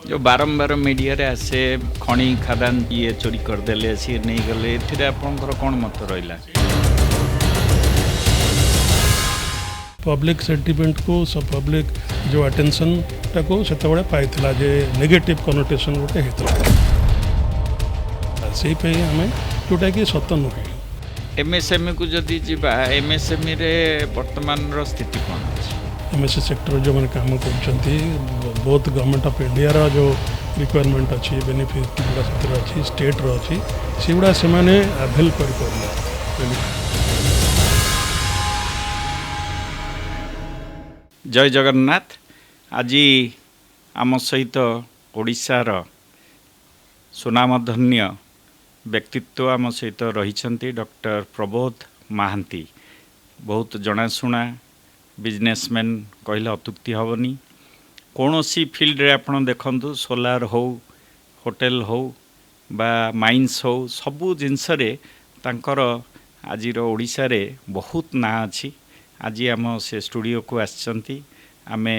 जो बारंबार मीडिया रे आसे खणी खादान ये चोरी करदेले सी नहीं गले एथिरे आपनकर कोन मत रहिला। पब्लिक सेंटिमेंट को सब पब्लिक जो अटेंशन टाको सेतबळे पाइथिला जे नेगेटिव कनोटेशन गोटे हेतला से पे हमें जोटा कि सत नुहे। एमएसएमई को जदि जिबा एमएसएमई रे वर्तमान रो स्थिति कोन अछि? एमएसएमई सेक्टर जो मैंने काम करछंती बहुत गवर्नमेंट ऑफ इंडिया रा जो रिक्वायरमेंट अच्छी बेनिफिट अच्छी स्टेट रो अच्छी सेगुड़ा से माने अवेल कर जय जगन्नाथ। आज आम सहित ओडिशार सुनामधन्य व्यक्तित्व आम सहित रही डॉक्टर प्रबोध महांती। बहुत जनाशुना बिजनेसमैन कहले अत्युक्ति हेनी। कौन सी फील्ड रे आपन देखंतु सोलार हो होटेल हो बा माइन्स हो सबू जिनस रे तांकर आजिर ओडिशा रे बहुत ना अच्छी। आज आम से स्टूडियो को आसचंती आमे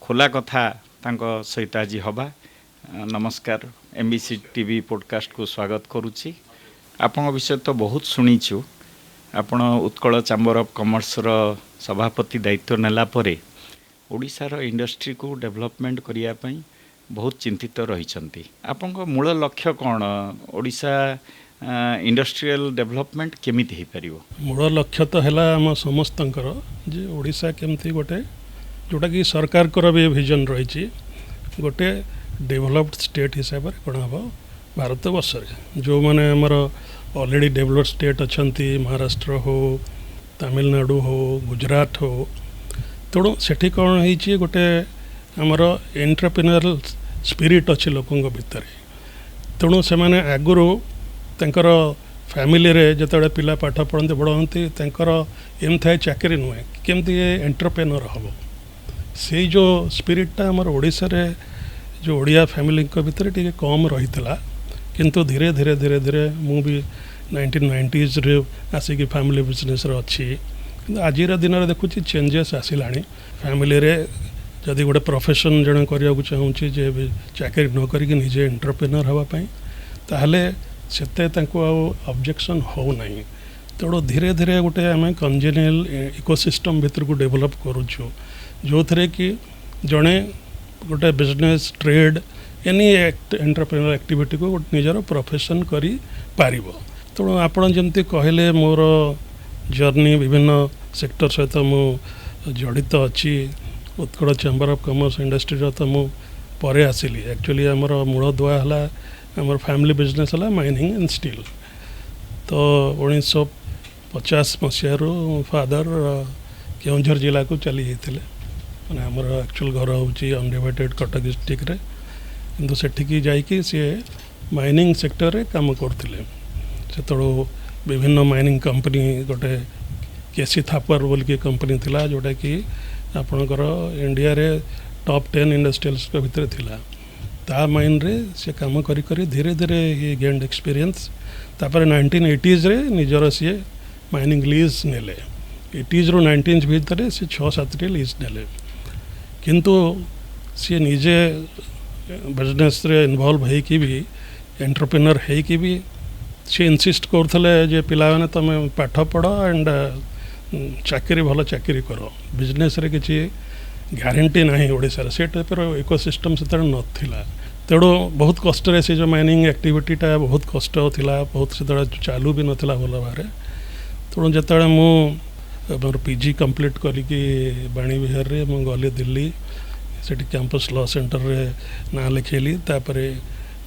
खोला कथा तांको सहित आज हवा। नमस्कार, एमबीसी टीवी पॉडकास्ट को स्वागत करुच्ची। आपन विषय तो बहुत शुणीचु। आपण उत्कल चैम्बर ऑफ कॉमर्स रो सभापति दायित्व नेला परे ओडिशार इंडस्ट्री को डेवलपमेंट करिया पई बहुत चिंतित रहिसंती। आपन मूल लक्ष्य कौन? ओडिशा इंडस्ट्रियल डेवलपमेंट केमिति हे परिवो? मूल लक्ष्य तो हैला हम समस्तंकर जे ओडिशा केमती गोटे जोटा कि सरकार कर भी विजन रही गोटे डेवलप्ड स्टेट हिसाब से कौन हम भारत वर्ष जो मैंने आमर ऑलरेडी डेवलप्ड स्टेट अच्छा महाराष्ट्र हो तमिलनाडु हो गुजरात हो तेणु सेठी कौन है गोटे आमर एंटरप्रेन्योरल स्पिरिट अच्छी लोकों भितर। तेणु से माने आगुरु तंकर फैमिली रे जतबे पिला पाठ पढ़ते बढ़ती तंकर एम थाए चाकरी नुहे केमती एंटरप्रेन्योर हम से जो स्पिरिटा आमर ओडिशा रे जो ओडिया फैमिली भितर टी कम रही किंतु धीरे धीरे धीरे धीरे मु भी 1990s रे आसिक फैमिली बिजनेस रे अच्छी आज दिन देखुची चेंजेस आसिला फैमिली रे जदि गोटे प्रोफेशन जन करने चाहूँगी जे चाकरी न करिक निजे एंटरप्रेन्योर हाँपाई ताहले सेते ऑब्जेक्शन हो नहीं। तेणु धीरे धीरे गोटे आम कंजेनियल इकोसिस्टम भितर को डेवलप करुचु जो थे कि जड़े गोटे business trade any entrepreneur activity को निजर प्रोफेशन करी पारिबो। तेणु आपण जमती कहले मोर जर्नी विभिन्न सेक्टर सहित मु जड़ित अच्छी Utkal chamber of commerce industry तो मु परे आसिली। एक्चुअली आमर मूल दुआ है आमर फैमिली बिजनेस है माइनिंग एंड स्टील। तो 1950 मसीह फादर केउंझर जिला को चली जाते मैंने आमर एक्चुअल घर हूँ अनडिवाइडेड कटक डिस्ट्रिक्ट रे किंतु सेठिकी जाइकी सी माइनिंग सेक्टर रे काम करते से विभिन्न माइनिंग कंपनी गोटे केसी थापर बोल के कंपनी थिला जोटा कि आपणकर इंडिया रे टॉप 10 इंडस्ट्रियल्स भितर थिला। ता माइन रे से काम करी करी धीरे धीरे ये गेन्ड एक्सपीरियंस तापर 1980s रे निजर सी माइनिंग लीज नेले 80s रो 19s भितर से 6-7 लीज नेले किंतु सी निजे बिजनेस रे इन्वॉल्व है कि भी एंटरप्रेन्योर है कि भी सी इनसिस्ट करथले जे पिला माने तमे पाठ पढ़ एंड चाकरी भल चाकरी कर बिजनेस रे किछि ग्यारंटी नहीं ओडिसा से टाइपर इकोसिस्टम से नाला। तेणु बहुत कष्ट से जो माइनिंग एक्टिविटीटा बहुत कष्ट थिला बहुत से चालू भी नाला भल भाव। तेणु जिते मोर पीजी कंप्लीट करिकी बाणी विहार रे मु गली दिल्ली से कैंपस लॉ सेंटर रे ना लिखेली तापर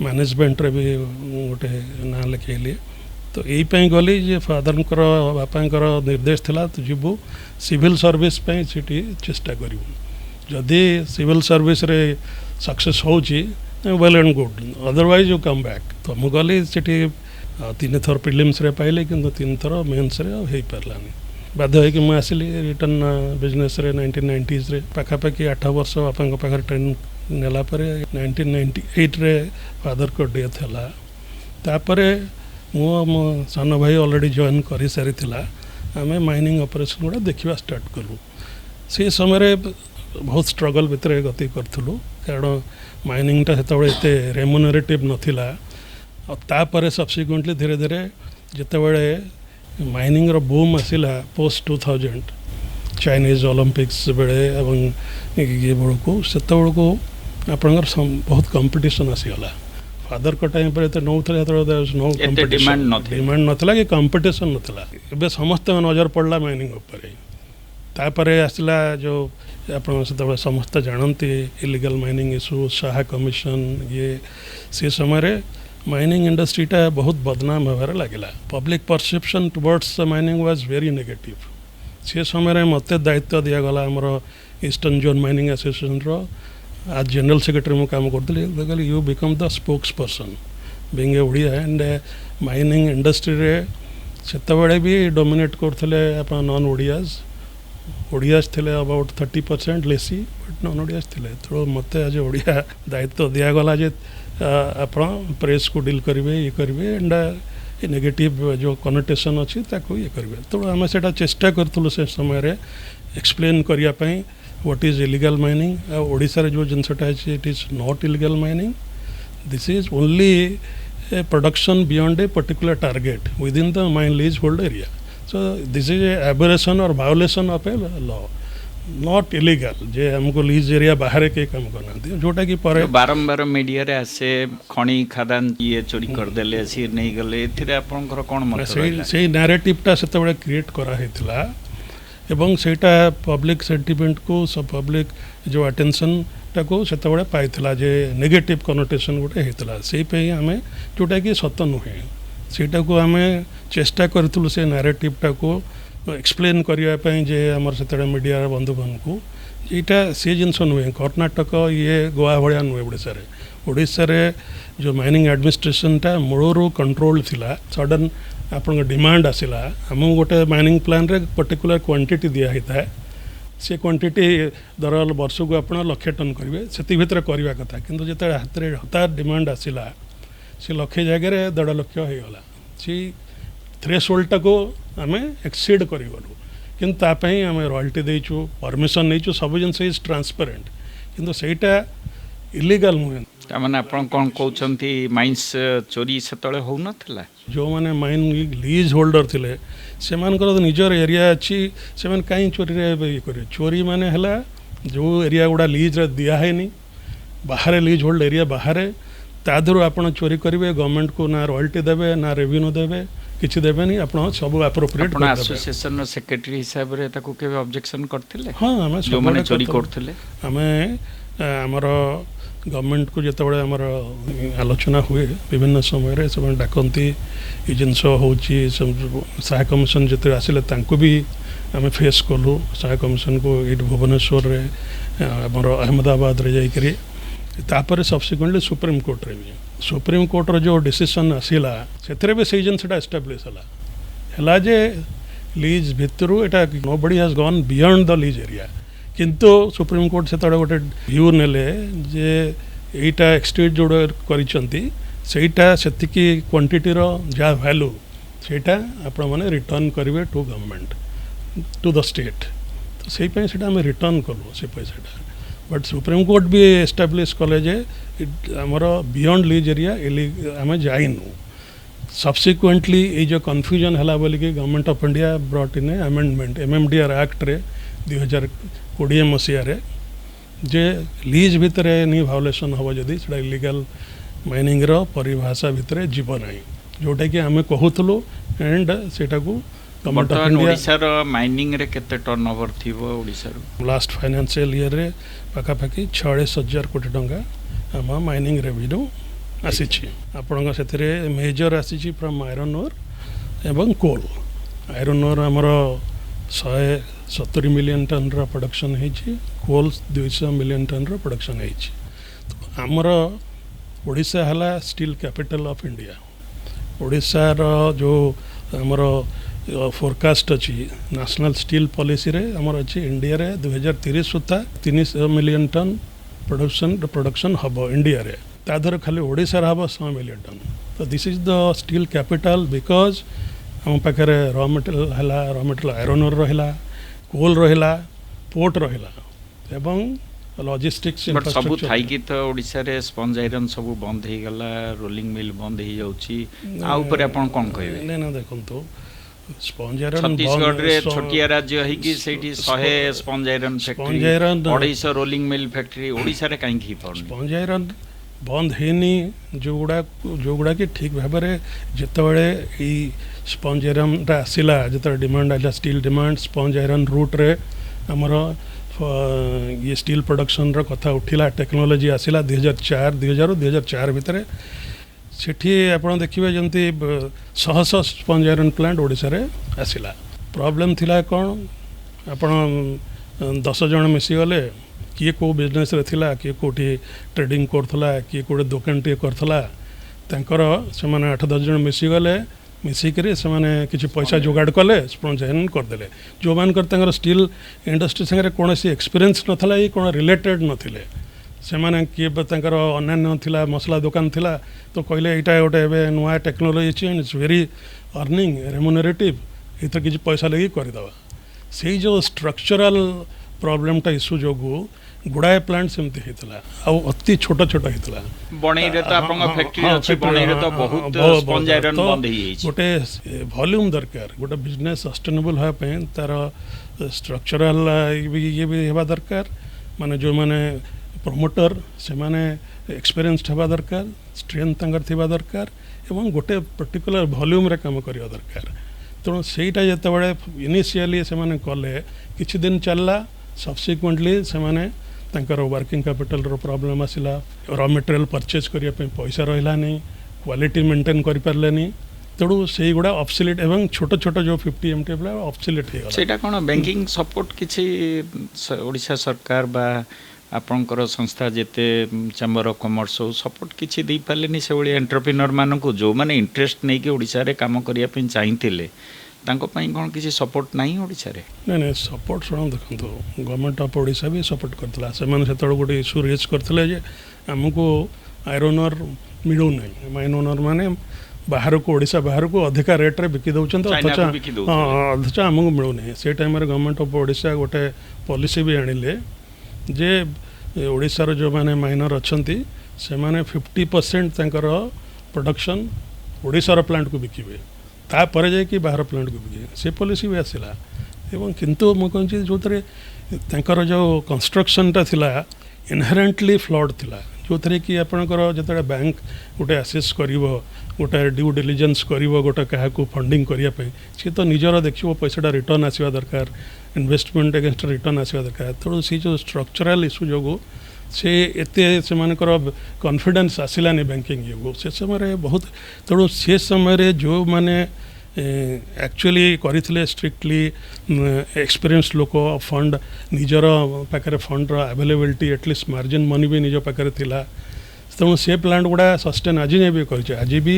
मैनेजमेंट रे भी गोटे ना लिखेली। तो यही गली जे फादर बापांकर निर्देश थिला तो जीवु सिविल सर्विस पे सीटी चेष्टा करूँ जदि सिविल सर्विस रे सक्सेस होची well and good otherwise you come back. तो मु गली सीटी 3 थर प्रिलिम्स रे पाइले किंतु 3 थर मेन्स रे हो पारलानी बाध्य होइक मु आसिली रिटर्न बिजनेस रे 1990s रे पाखापाखि 8 वर्ष बापा पाखे ट्रेनिंग नेला परे 1998 रे फादर को डेथ है तापरे मो सान भाई ऑलरेडी जॉइन कर सारी आम माइनिंग ऑपरेशन गुड़ा देखा स्टार्ट कलु। से समय बहुत स्ट्रगल भितर गति करूँ कारण माइनिंगटा से रेमुनरेटिव नथिला तापर सब्सिक्वेंटली धीरे धीरे जितेबले माइनिंग रो बूम आसिला पोस्ट 2000 चाइनीज ओलंपिक्स बेले ये बेलू से आपंकर बहुत कंपटीशन आसीगला फादर को टाइम पर नौ नो डिमांड नाला कि कंपटीशन नाला ए समस्त नजर पड़ा माइनिंग तापर आसला जो आप समस्त जानती illegal mining issue Shah commission ये से समय माइनिंग इंडस्ट्रीटा बहुत बदनाम होबार लगे public perception towards mining was very negative से समय मत दायित्व दिगला आमर ईस्टर्न जोन माइनिंग एसोसिएशन रो आज जनरल सेक्रेटरी मु काम करी you become the spokesperson being a Odia and mining industry रे सेतबेले भी डोमिनेट करथिले अपन नॉन ओडियाज थे अबाउट 30% लेसी बट नॉन ओडियाज थे तो मत आज ओडिया दायित्व दिगला जे आप प्रेस को डील करेंगे ये करेंगे एंड नेगेटिव जो कनोटेशन अच्छी ये करेंगे तो आम से चेष्टा करूँ से समय एक्सप्लेन करने what is illegal mining Odisha रे जो जिनसटा है it is not illegal mining this is only a production beyond a particular target within the mine lease hold area so this is a aberration or violation of a law not illegal जे हमको lease area बाहर के काम करना जोटा कि पर बारंबार मीडिया रे आसे खणी खादान ये चोरी कर देले सी नहीं गले एथिरे आपनकर कोन मत से नैरेटिवटा सेतबेले क्रिएट करा हेतिला एवं सेटा पब्लिक सेंटिमेंट को सब पब्लिक जो अटेंशन टाको सेतबेले पाइथिला जे नेगेटिव कनोटेशन गोटे हेतिला सेई पे हमें जोटा कि सत नुहे सेटा को हमें चेष्टा करथुल से नैरेटिवटा को एक्सप्लेन करने जे आमर से मीडिया बंधुबान को यहाँ सी जिनस नुहे कर्णाटक ये गोवा भाया नुहे ओडिशा रे जो माइनिंग एडमिनिस्ट्रेशनटा मूलरू कंट्रोल थिला सडन आपन डिमांड आसिला आम गोटे माइनिंग प्लान रे पर्टिकुलर क्वांटिटी दिया होता है से क्वांटिटी दर वर्ष को आप 1,00,000 टन करेंगे से भितर करवा कथा किंतु जो हाथ में हठात डिमांड आसिला से 1,00,000 जगह 1.5 लाख होगा सी थ्रेशोल्ड को आम एक्सीड करूँ कि आम रॉयल्टी देचु परमिशन नहीं सब जिन इज ट्रांसपेरेंट किंतु सेटा इलीगल नुहे तामाने आपण कोन कहउछंती माइंस चोरी सेतळे हो नथला जो माने माइन लीज होल्डर थिले से मानकर निजर एरिया अच्छी से माने काई चोरी रे ये करे चोरी माने हला जो एरिया गुडा लीज रे दिया है नहीं बाहर लीज होल्ड एरिया बाहर ताधरू आपण चोरी करिवे गवर्नमेंट को ना रॉयल्टी देबे ना रेवेन्यू देबे किछि देबे नहीं आपण सब एप्रोप्रिएट आपण एसोसिएशन रो सेक्रेटरी हिसाब रे ताको केबे ऑब्जेक्शन करथिले हां हमें जो माने चोरी करथिले हमें हमर गवर्नमेंट को जिते आमर आलोचना हुए विभिन्न समय सब डाकती ये जिनस हो शाह कमिशन जिते आसिले तांको भी आम फेस कलु शाह कमिशन को ये भुवनेश्वर रे आमर अहमदाबाद रे जाइकरी तापर सब्सिक्वेंटली सुप्रीम कोर्ट रे भी सुप्रीम कोर्ट रो जो डिसीजन आसिला सेथरे भी से जिनसटा एस्टाब्लिश हला जे lease भितरु Etah nobody has gone beyond the lease area किंतु सुप्रीम कोर्ट से गोटे व्यू नेले जे एटा एक्सटेड जोड़ करीटा से क्वांटिटी रो जा वैल्यू सेटा आपण माने रिटर्न करेंगे to government to the state तो से आम रिटर्न कलु से पैसा बट सुप्रीम कोर्ट भी एस्टाब्लिश कले जे आमर बियॉन्ड लीज एरिया आम जाइनु सब्सिक्वेंटली ये जो कन्फ्यूजन है बोलिकी government of India brought in amendment MMDR act रे 2020 मसीह जे लीज भितर नहीं भायोलेसन हम जदि से इलीगल माइनिंग रो परिभाषा भितर जीव ना जोटा कि आम कहूँ एंड सेटा को गवर्नमेंट ऑफ इंडिया ओडिसा रो माइनिंग रे केते टर्नओवर थिबो ओडिसा रो लास्ट फाइनेंशियल ईयर रे पाखापाखि 46,000 कोटी टंका आम माइनिंग रेवेन्यू आसी आपण से मेजर आसी फ्रॉम आयरन ओर एवं कोल आयरन ओर आमर 170 मिलियन टन रो प्रोडक्शन है कोल 200 मिलियन टन रो प्रोडक्शन है तो आमर ओडिशा हला steel capital of India Odisha रो जो आमर फोरकास्ट अच्छी नेशनल स्टील पॉलिसी रे आमर अच्छी इंडिया रे 2030 सुधा 300 मिलियन टन प्रोडक्शन हम इंडिया रे ताधर खाली ओडिशा हम 100 मिलियन टन तो this is the steel capital because आम पाखे रॉ मटेरियल आयरन ओर रहा कोल रहा पोर्ट रहा एवं लॉजिस्टिक्स बट सब इंफ्रास्ट्रक्चर थाई कि तो ओडिशा रे स्पंज आयरन सब बंद हो गला रोलिंग मिल बंद हो जाउची आ ऊपर आपण कोन कहबे नहीं ना देखो स्पंज आयरन छत्तीसगढ़ रे छोटिया राज्य है कि सेठी 100 sponge iron factory 250 rolling mill factory Odisha रे काहे की पड़नी स्पंज आयरन बंद हेनी जोगुड़ा कि ठीक भाव में जितेबाला स्पंज आयरन आसला जो डिमांड आला steel demand sponge iron route रे आमर ये स्टील प्रोडक्शन रो कथा उठिला टेक्नोलोजी आसला 2004 भितर सेठी आपण देखिए जमती शह स्पंज आयरन प्लांट ओडिशा रे आसला प्रॉब्लम थिला कौन आपण 10 जन मिसीगले किए को बिजनेस रे थिला किए कोठी ट्रेडिंग करथला किए कोठे दुकान टे करथला तांकर से माने 8-10 जन मिसीगले मिसिकरी से माने किछि पैसा जोगाड़ कले स्पंज आयरन करदेले जो मानकर तांकर स्टील इंडस्ट्री संगे कोनोसी एक्सपीरियंस नथला ये कोन रिलेटेड नथिले से माने किए तांकर अन्य थिला मसला दुकान थिला तो कहले एटा गोटे एबे नुआ टेक्नोलॉजी छि इट्स वेरी अर्निंग रेम्यूनरेटिव एत किछि पैसा लगी करदवा से जो स्ट्रक्चरल प्रॉब्लमटा इश्यू जोगु गुड़ाए प्लांट सेमती होता अति छोट छोट होता बणई रे तो आपन फैक्ट्री अछि बणई रे तो बहुत स्पंज आयरन बंद हो जाई गोटे वॉल्यूम दरकार गोटे बिजनेस सस्टेनेबल होया पे तार स्ट्रक्चरल ये भी हेबा दरकार माने जो माने प्रमोटर से माने एक्सपीरियंस्ड हेबा दरकार स्ट्रेंथ तांगर थिबा दरकार एवं गोटे पर्टिकुलर वॉल्यूम रे काम करिया दरकार तेणु सेटा जेतेबेले इनिशियली से माने कले किछि दिन चलला सब्सिक्वेंटली से माने तांकर वर्किंग कैपिटल रो प्रॉब्लम आसिला रॉ मटेरियल परचेज करिया पे पैसा रहिला नहीं क्वालिटी मेंटेन करि परलेनी तेणु से गुड़ा ऑब्सोलीट एवं छोट छोट जो 50 MT प्ला ऑब्सोलीट हो सेटा कोन बैंकिंग सपोर्ट किछि ओडिशा सरकार बा आपनकर संस्था जेते चैम्बर ऑफ कॉमर्स सपोर्ट किछि दे पालेनी से ओडी एंटरप्रेन्योर मानकु जो माने इंटरेस्ट नै कि ओडिशा रे काम करिया पे चाहिथिले तांको पई कोन किछि सपोर्ट नाही ओडिशा रे नहीं सपोर्ट सुन देखो गवर्नमेंट ऑफ ओडिशा भी सपोर्ट करथला से माने से तळ गोटे इशू रेज करथले जे हमको आयरन ओर मिलू नहीं माइनर ओर माने बाहर को ओडिशा बाहर को अधिका रेट रे बिकी दउछन तो अच्छा हमको मिलू नहीं से टाइम रे गवर्नमेंट ऑफ ओडिशा गोटे पॉलिसी भी आनिले जे ओडिशा रो जो माने माइनर अछंती से माने 50% तांकर प्रोडक्शन ओडिशा रो प्लांट को बिकिबे तापर जाए कि बाहर प्लांट को बिके से पॉलिसी भी आसला एवं किंतु मु कहूँ जो तांकर जो कंस्ट्रक्शनटा थिला इनहेरेंटली फ्लॉड थिला जो थे कि आपणकर जो बैंक गोटे आसेस कर गोटे ड्यू डिलिजेंस कर गोटे क्या फंडिंग करने सी तो निजर देखो पैसाटा रिटर्न आसवा दरकार इन्वेस्टमेंट अगेंस्ट रिटर्न आसवा दरकार तेणु सी जो स्ट्रक्चरल इश्यू जो से एते से मानकर कॉन्फिडेंस आसिलानी बैंकिंग जो से समय बहुत तेणु से समय जो माने एक्चुअली करथिले स्ट्रिक्टली एक्सपीरियंस लोक फंड निजर पाखे fund availability at least margin money भी निज पाखे थिला तेणु से प्लांट गुड़ा सस्टेन आज भी कर आज भी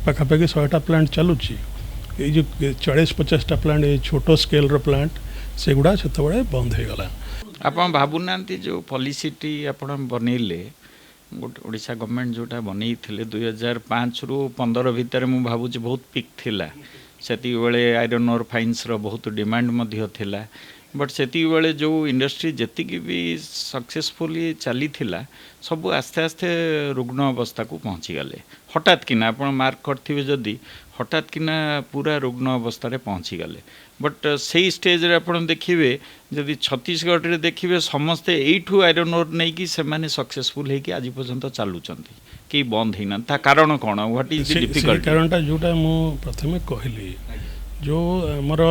पाखापाखि 100टा प्लांट चलुची ये जो 40-50टा प्लांट ये छोट स्केल रो प्लांट से गुड़ा से बंद हो गला आपण भाबुना जो पॉलिसीटी आपण बनैले ओडिशा गवर्नमेंट जोटा बनई 2005 रु 15 भितर मु भाबुची बहुत पिक थिला सेती बेले आयरन ओर फाइन्स रो बहुत डिमांड मध्य थिला बट सेती बेले जो इंडस्ट्री जेति की भी सक्सेसफुली चली थिला सब आस्ते आस्ते रुग्ण अवस्था को पहुँची गले हठात किना आपण मार्क करथिबे जदी हठात किना पूरा रुग्ण अवस्था रे पहुँची गले बट से स्टेज रे आपण देखिबे जदि छत्तीसगढ़ रे देखिबे समस्ते एठू आयरन ओर नै कि से माने सक्सेसफुल हे कि आज पर्यंत चालुचंती कि बंद हिना ता कारण कोन व्हाट इज द डिफिकल्टी कारणटा जोटा मु प्रथमे कहली जो हमर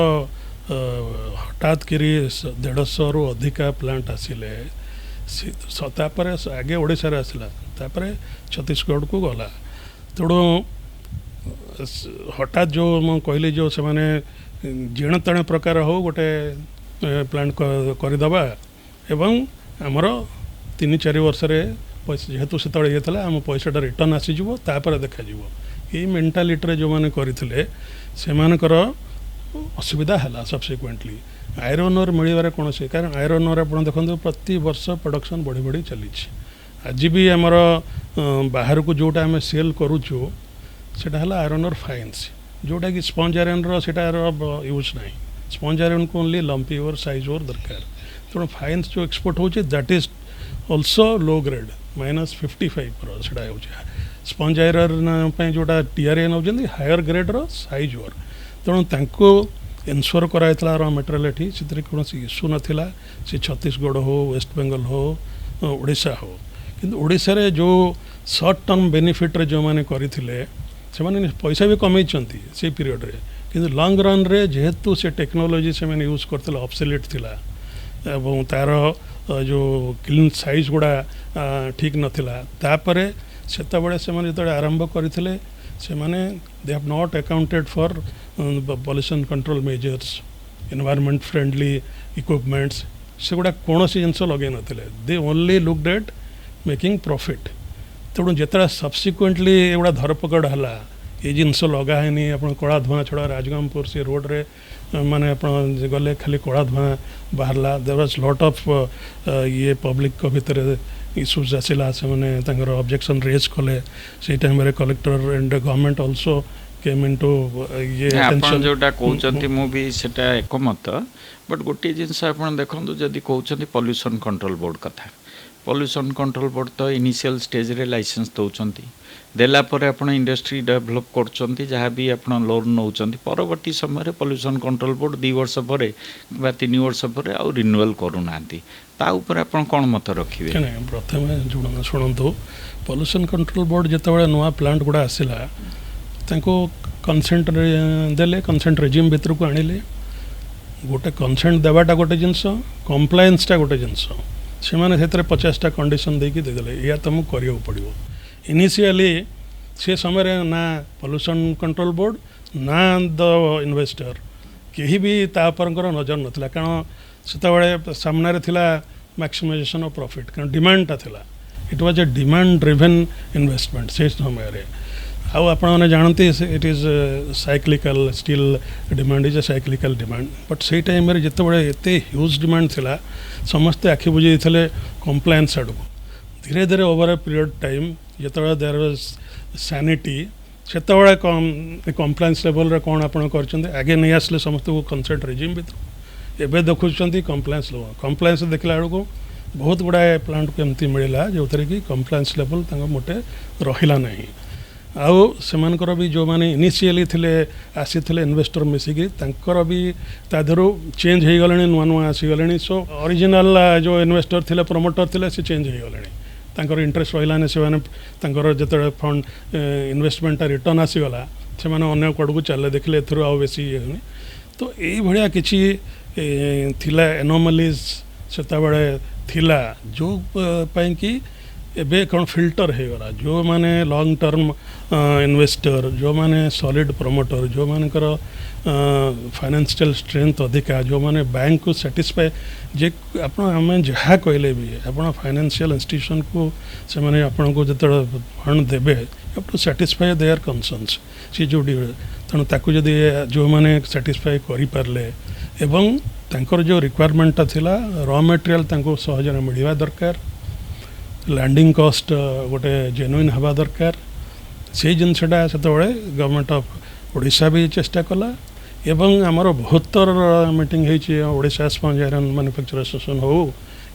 हठात करी 150 रु अधिका प्लांट आसिले तापर आगे ओडिशा रे आसिला तापर छत्तीसगढ़ को गला तेणु हठात जो मु कहली जो से माने जेण तेण प्रकार हो गोटे प्लांट करदबा एवं आमर 3-4 वर्ष पैसा जेहेतु से ये आम पैसाटा रिटर्न आसीजो तापर देखा ये मेंटालिटी जो मैंने करते से असुविधा है सब्सिक्वेंटली आयरन ओर मिलबार कौन से कारण आयरन ओर आप देखते प्रति वर्ष प्रोडक्शन बढ़ी बढ़ी चली आज भी आमर बाहर को जोटा आम सेल करुचु सेटा है आयरन ओर फाइन्स जोटा कि स्पंज आयरन रो यूज ना स्पंज आयरन को ओनली लंपी ओर साइज ओर दरकार ତେଣୁ ଫାଇନ୍ସ ଯେଉଁ ଏକ୍ସପୋର୍ଟ ହେଉଛି that is also low grade -55 ସେଇଟା ହେଉଛି ସ୍ପଞ୍ଜ ଆଇରନ୍ ପାଇଁ ଯେଉଁଟା TRA ନେଉଛନ୍ତି ହାୟର ଗ୍ରେଡ୍ର ସାଇଜ୍ ୱାର୍। ତେଣୁ ତାଙ୍କୁ ଇନ୍ସ୍ୟୋର କରାଯାଇଥିଲା ର ମେଟେରିଆଲ୍ ଏଠି, ସେଥିରେ କୌଣସି ଇସ୍ୟୁ ନଥିଲା। ସେ ଛତିଶଗଡ଼ ହଉ, ୱେଷ୍ଟବେଙ୍ଗଲ ହଉ, ଓଡ଼ିଶା ହଉ। କିନ୍ତୁ ଓଡ଼ିଶାରେ ଯେଉଁ ସର୍ଟ ଟର୍ମ ବେନିଫିଟ୍ରେ ଯେଉଁମାନେ କରିଥିଲେ ସେମାନେ ପଇସା ବି କମେଇଛନ୍ତି ସେଇ ପିରିୟଡ଼ରେ, କିନ୍ତୁ ଲଙ୍ଗ୍ ରନ୍ରେ ଯେହେତୁ ସେ ଟେକ୍ନୋଲୋଜି ସେମାନେ ୟୁଜ୍ କରିଥିଲେ ଅବସୋଲିଟ୍ ଥିଲା ଏବଂ ତା'ର ଯେଉଁ କ୍ଲିନ୍ ସାଇଜ୍ ଗୁଡ଼ା ଠିକ୍ ନଥିଲା। ତାପରେ ସେତେବେଳେ ସେମାନେ ଯେତେବେଳେ ଆରମ୍ଭ କରିଥିଲେ ସେମାନେ they have not accounted for pollution control measures, environment friendly equipments, ସେଗୁଡ଼ା କୌଣସି ଜିନିଷ ଲଗାଇ ନଥିଲେ। They only looked at making profit. ତେଣୁ ଯେତେବେଳେ ସବସିକ୍ୱେଣ୍ଟଲି ଏଗୁଡ଼ା ଧରପକଡ଼ ହେଲା, ଏ ଜିନିଷ ଲଗା ହେଇନି, ଆପଣ କଳା ଧୂଆଁ ଛଡ଼ା ରାଜଗାଙ୍ଗପୁର ସେ ରୋଡ଼ରେ ମାନେ ଆପଣ ଗଲେ ଖାଲି କଳା ଧୂଆଁ ବାହାରିଲା। ଦେର୍ ୱାଜ୍ ଲଟ୍ ଅଫ୍ ଇଏ ପବ୍ଲିକଙ୍କ ଭିତରେ ଇସ୍ୟୁଜ୍ ଆସିଲା, ସେମାନେ ତାଙ୍କର ଅବଜେକ୍ସନ୍ ରେଜ୍ କଲେ। ସେଇ ଟାଇମ୍ରେ କଲେକ୍ଟର ଆଣ୍ଡ ଗଭର୍ଣ୍ଣମେଣ୍ଟ ଅଲସୋ କେମ୍ ଇନ୍ଟୁ ଇଏ ଆପଣ ଯେଉଁଟା କହୁଛନ୍ତି ମୁଁ ବି ସେଟା ଏକମତ। ବଟ୍ ଗୋଟିଏ ଜିନିଷ ଆପଣ ଦେଖନ୍ତୁ, ଯଦି କହୁଛନ୍ତି ପଲ୍ୟୁସନ୍ କଣ୍ଟ୍ରୋଲ୍ ବୋର୍ଡ଼ କଥା, ପଲ୍ୟୁସନ୍ କଣ୍ଟ୍ରୋଲ୍ ବୋର୍ଡ଼ ତ ଇନିସିଆଲ୍ ଷ୍ଟେଜ୍ରେ ଲାଇସେନ୍ସ ଦେଉଛନ୍ତି, ଦେଲା ପରେ ଆପଣ ଇଣ୍ଡଷ୍ଟ୍ରି ଡେଭଲପ୍ କରୁଛନ୍ତି, ଯାହା ବି ଆପଣ ଲୋନ୍ ନେଉଛନ୍ତି, ପରବର୍ତ୍ତୀ ସମୟରେ ପଲ୍ୟୁସନ୍ କଣ୍ଟ୍ରୋଲ୍ ବୋର୍ଡ଼ 2 ବର୍ଷ ପରେ ବା 3 ବର୍ଷ ପରେ ଆଉ ରିନ୍ୟୁଆଲ୍ କରୁନାହାନ୍ତି। ତା ଉପରେ ଆପଣ କ'ଣ ମତ ରଖିବେ? ପ୍ରଥମେ ଶୁଣନ୍ତୁ, ପଲ୍ୟୁସନ୍ କଣ୍ଟ୍ରୋଲ୍ ବୋର୍ଡ଼ ଯେତେବେଳେ ନୂଆ ପ୍ଲାଣ୍ଟ ଗୁଡ଼ା ଆସିଲା ତାଙ୍କୁ କନସେଣ୍ଟ ଦେଲେ, କନସେଣ୍ଟ ରେଜିମ୍ ଭିତରକୁ ଆଣିଲେ। ଗୋଟେ କନସେଣ୍ଟ ଦେବାଟା ଗୋଟେ ଜିନିଷ, କମ୍ପ୍ଲାଏନ୍ସଟା ଗୋଟେ ଜିନିଷ। ସେମାନେ ସେଥିରେ 50ଟା କଣ୍ଡିସନ୍ ଦେଇକି ଦେଇଦେଲେ, ଏଇଆ ତୁମକୁ କରିବାକୁ ପଡ଼ିବ। ଇନିସିଆଲି ସେ ସମୟରେ ନା ପଲ୍ୟୁସନ୍ କଣ୍ଟ୍ରୋଲ୍ ବୋର୍ଡ଼ ନା ଦ ଇନଭେଷ୍ଟର କେହି ବି ତା ଉପରଙ୍କର ନଜର ନଥିଲା, କାରଣ ସେତେବେଳେ ସାମ୍ନାରେ ଥିଲା ମ୍ୟାକ୍ସିମାଇଜେସନ୍ ଅଫ୍ ପ୍ରଫିଟ୍, କାରଣ ଡିମାଣ୍ଡଟା ଥିଲା। It was a demand driven investment ସେ ସମୟରେ। ଆଉ ଆପଣମାନେ ଜାଣନ୍ତି it is cyclical, steel demand is a cyclical demand. But ସେଇ ଟାଇମ୍ରେ ଯେତେବେଳେ ଏତେ ହ୍ୟୁଜ୍ ଡିମାଣ୍ଡ ଥିଲା ସମସ୍ତେ ଆଖି ବୁଜି ଦେଇଥିଲେ କମ୍ପ୍ଲାଏନ୍ସ ଆଡ଼କୁ। ଧୀରେ ଧୀରେ ଓଭର ଏ ପିରିୟଡ଼ ଟାଇମ୍ ଯେତେବେଳେ ଦେର୍ ୱାଜ୍ ସାନିଟି, ସେତେବେଳେ କମ୍ପ୍ଲାଏନ୍ସ ଲେଭେଲରେ କ'ଣ ଆପଣ କରିଛନ୍ତି ଆଗେ ନେଇ ଆସିଲେ ସମସ୍ତଙ୍କୁ କନସେଣ୍ଟ ରେଜିମ୍ ଭିତରୁ। ଏବେ ଦେଖୁଛନ୍ତି କମ୍ପ୍ଲାଏନ୍ସ ଦେଖିଲା ବେଳକୁ ବହୁତ ଗୁଡ଼ାଏ ପ୍ଲାଣ୍ଟକୁ ଏମିତି ମିଳିଲା ଯେଉଁଥିରେ କି କମ୍ପ୍ଲାଏନ୍ସ ଲେଭେଲ୍ ତାଙ୍କ ମୋଟେ ରହିଲା ନାହିଁ। ଆଉ ସେମାନଙ୍କର ବି ଯେଉଁମାନେ ଇନିସିଆଲି ଥିଲେ ଆସିଥିଲେ ଇନଭେଷ୍ଟର ମିଶିକି, ତାଙ୍କର ବି ତା ଦେହରୁ ଚେଞ୍ଜ ହେଇଗଲେଣି, ନୂଆ ନୂଆ ଆସିଗଲେଣି। ସୋ ଅରିଜିନାଲ ଯେଉଁ ଇନଭେଷ୍ଟର ଥିଲେ, ପ୍ରମୋଟର ଥିଲେ, ସେ ଚେଞ୍ଜ ହେଇଗଲେଣି। ତାଙ୍କର ଇଣ୍ଟରେଷ୍ଟ ରହିଲାନି। ସେମାନେ ତାଙ୍କର ଯେତେବେଳେ ଫଣ୍ଡ ଇନଭେଷ୍ଟମେଣ୍ଟଟା ରିଟର୍ନ ଆସିଗଲା ସେମାନେ ଅନ୍ୟ କୁଆଡ଼କୁ ଚାଲିଲେ, ଦେଖିଲେ ଏଥିରୁ ଆଉ ବେଶୀ ଇଏ ହେଉନି। ତ ଏଇଭଳିଆ କିଛି ଥିଲା ଏନୋମାଲିଜ୍ ସେତେବେଳେ ଥିଲା, ଯେଉଁ ପାଇଁକି ଏବେ କ'ଣ ଫିଲ୍ଟର ହେଇଗଲା। ଯେଉଁମାନେ ଲଙ୍ଗ୍ ଟର୍ମ ଇନଭେଷ୍ଟର, ଯେଉଁମାନେ ସଲିଡ୍ ପ୍ରମୋଟର, ଯେଉଁମାନଙ୍କର ଫାଇନାନ୍ସିଆଲ ଷ୍ଟ୍ରେନ୍ଥ ଅଧିକା, ଯେଉଁମାନେ ବ୍ୟାଙ୍କକୁ ସାଟିସ୍ଫାଏ, ଯେ ଆପଣ ଆମେ ଯାହା କହିଲେ ବି ଆପଣ ଫାଇନାନ୍ସିଆଲ ଇନଷ୍ଟିଟ୍ୟୁସନକୁ ସେମାନେ ଆପଣଙ୍କୁ ଯେତେବେଳେ ଫଣ୍ଡ ଦେବେ, you have to satisfy their concerns. ସେ ଯେଉଁଠି ତେଣୁ ତାକୁ ଯଦି ଯେଉଁମାନେ ସାଟିସ୍ଫାଏ କରିପାରିଲେ ଏବଂ ତାଙ୍କର ଯେଉଁ ରିକ୍ୱାରମେଣ୍ଟଟା ଥିଲା ର ମେଟେରିଆଲ୍ ତାଙ୍କୁ ସହଜରେ ମିଳିବା ଦରକାର, ଲ୍ୟାଣ୍ଡିଂ କଷ୍ଟ ଗୋଟେ ଜେନୁଇନ୍ ହେବା ଦରକାର। ସେଇ ଜିନିଷଟା ସେତେବେଳେ ଗଭର୍ଣ୍ଣମେଣ୍ଟ ଅଫ୍ ଓଡ଼ିଶା ବି ଚେଷ୍ଟା କଲା ଏବଂ ଆମର ବହୁତ ଥର ମିଟିଂ ହେଇଛି। Odisha sponge iron manufacture association ହଉ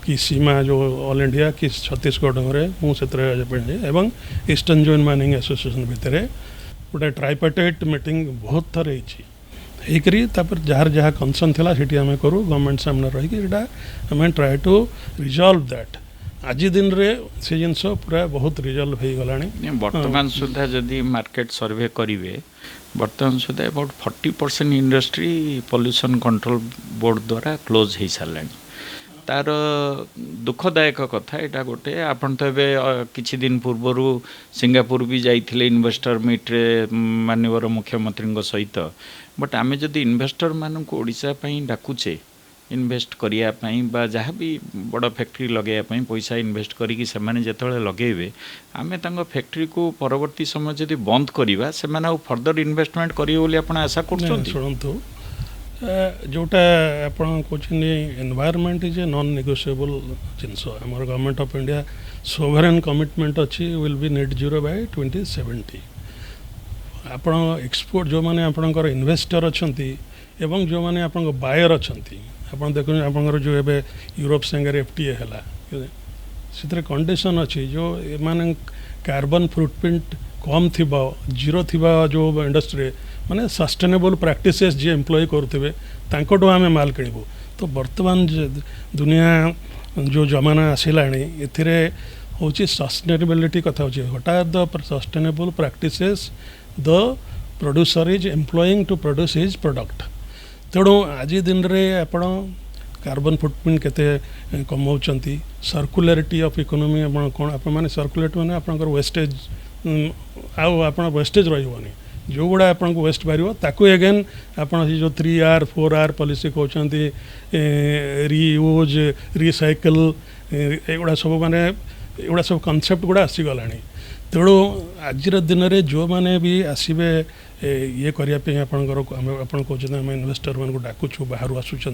କି ସୀମା ଯେଉଁ ଅଲ୍ ଇଣ୍ଡିଆ କି ଛତିଶଗଡ଼ରେ ମୁଁ ସେଥିରେ ଏବଂ ଇଷ୍ଟର୍ଣ୍ଣ ଜୋନ୍ ମାଇନିଂ ଆସୋସିଏସନ୍ ଭିତରେ ଗୋଟେ ଟ୍ରାଇପାର୍ଟାଇଟ୍ ମିଟିଂ ବହୁତ ଥର ହେଇଛି। ହେଇକରି ତାପରେ ଯାହାର ଯାହା କନସର୍ନ ଥିଲା ସେଠି ଆମେ କରୁ, ଗଭର୍ଣ୍ଣମେଣ୍ଟ ସାମ୍ନାରେ ରହିକି ସେଇଟା ଆମେ ଟ୍ରାଏ ଟୁ ରିଜଲ୍ଭ ଦ୍ୟାଟ୍। ଆଜି ଦିନରେ ସେ ଜିନିଷ ପୁରା ବହୁତ ରିଜଲ୍ଭ ହେଇଗଲାଣି। ବର୍ତ୍ତମାନ ସୁଦ୍ଧା ଯଦି ମାର୍କେଟ ସର୍ଭେ କରିବେ, ବର୍ତ୍ତମାନ ସୁଦ୍ଧା about 40% industry pollution control board ଦ୍ୱାରା କ୍ଲୋଜ୍ ହେଇସାରିଲାଣି। ତାର ଦୁଃଖଦାୟକ କଥା ଏଇଟା ଗୋଟେ। ଆପଣ ତ ଏବେ କିଛି ଦିନ ପୂର୍ବରୁ ସିଙ୍ଗାପୁର ବି ଯାଇଥିଲେ ଇନଭେଷ୍ଟର ମିଟ୍ରେ ମାନ୍ୟବର ମୁଖ୍ୟମନ୍ତ୍ରୀଙ୍କ ସହିତ। ବଟ୍ ଆମେ ଯଦି ଇନଭେଷ୍ଟରମାନଙ୍କୁ ଓଡ଼ିଶା ପାଇଁ ଡାକୁଛେ ଇନଭେଷ୍ଟ କରିବା ପାଇଁ ବା ଯାହା ବି ବଡ଼ ଫ୍ୟାକ୍ଟ୍ରି ଲଗାଇବା ପାଇଁ ପଇସା ଇନଭେଷ୍ଟ କରିକି ସେମାନେ ଯେତେବେଳେ ଲଗାଇବେ, ଆମେ ତାଙ୍କ ଫ୍ୟାକ୍ଟ୍ରିକୁ ପରବର୍ତ୍ତୀ ସମୟ ଯଦି ବନ୍ଦ କରିବା, ସେମାନେ ଆଉ ଫର୍ଦର ଇନଭେଷ୍ଟମେଣ୍ଟ କରିବେ ବୋଲି ଆପଣ ଆଶା କରୁଛନ୍ତି? ଶୁଣନ୍ତୁ, ଯେଉଁଟା ଆପଣ କହୁଛନ୍ତି environment is a non negotiable ଜିନିଷ। ଆମର government of India sovereign commitment ଅଛି will be net zero by 2070। ଆପଣ ଏକ୍ସପୋର୍ଟ ଯେଉଁମାନେ ଆପଣଙ୍କର ଇନଭେଷ୍ଟର ଅଛନ୍ତି ଏବଂ ଯେଉଁମାନେ ଆପଣଙ୍କ ବାୟର ଅଛନ୍ତି, आपण देखुन आपनकर जो एबे यूरोप संगे एफटीए हला से कंडीशन अच्छी जो माने कार्बन फुटप्रिंट कम थिबा जीरो थिबा जो इंडस्ट्री माने सस्टेनेबल प्रैक्टिसेस जे एम्प्लॉय करुवे तांकोटो आमे माल किणबू तो वर्तमान दुनिया जो जमाना आसिलाणी एथिरे होची सस्टेनेबिलिटी कथा होची what are the sustainable practices the producer is employing to produce his product तेणु आज दिन रे आपण कार्बन फुटप्रिंट केते कमाउछंती सर्कुलरिटी ऑफ इकोनॉमी आपण कोन आपण माने सर्कुलेट माने आपनकर वेस्टेज आउ आपण वेस्टेज रहिबोनी जो गुड़ा आपन को वेस्ट बाहर ताकू एगेन आपन जो 3R 4R पॉलिसी कहते रीयूज रिसाइकल एगुड़ा सब माने एगुड़ा सब कॉन्सेप्ट गुड़ा आसीगला तेणु आज दिन में जो मैंने भी आसबे ये करने आपंकर आप कहते आम इन्वेस्टर मान को डाकुचु बाहर आसुँच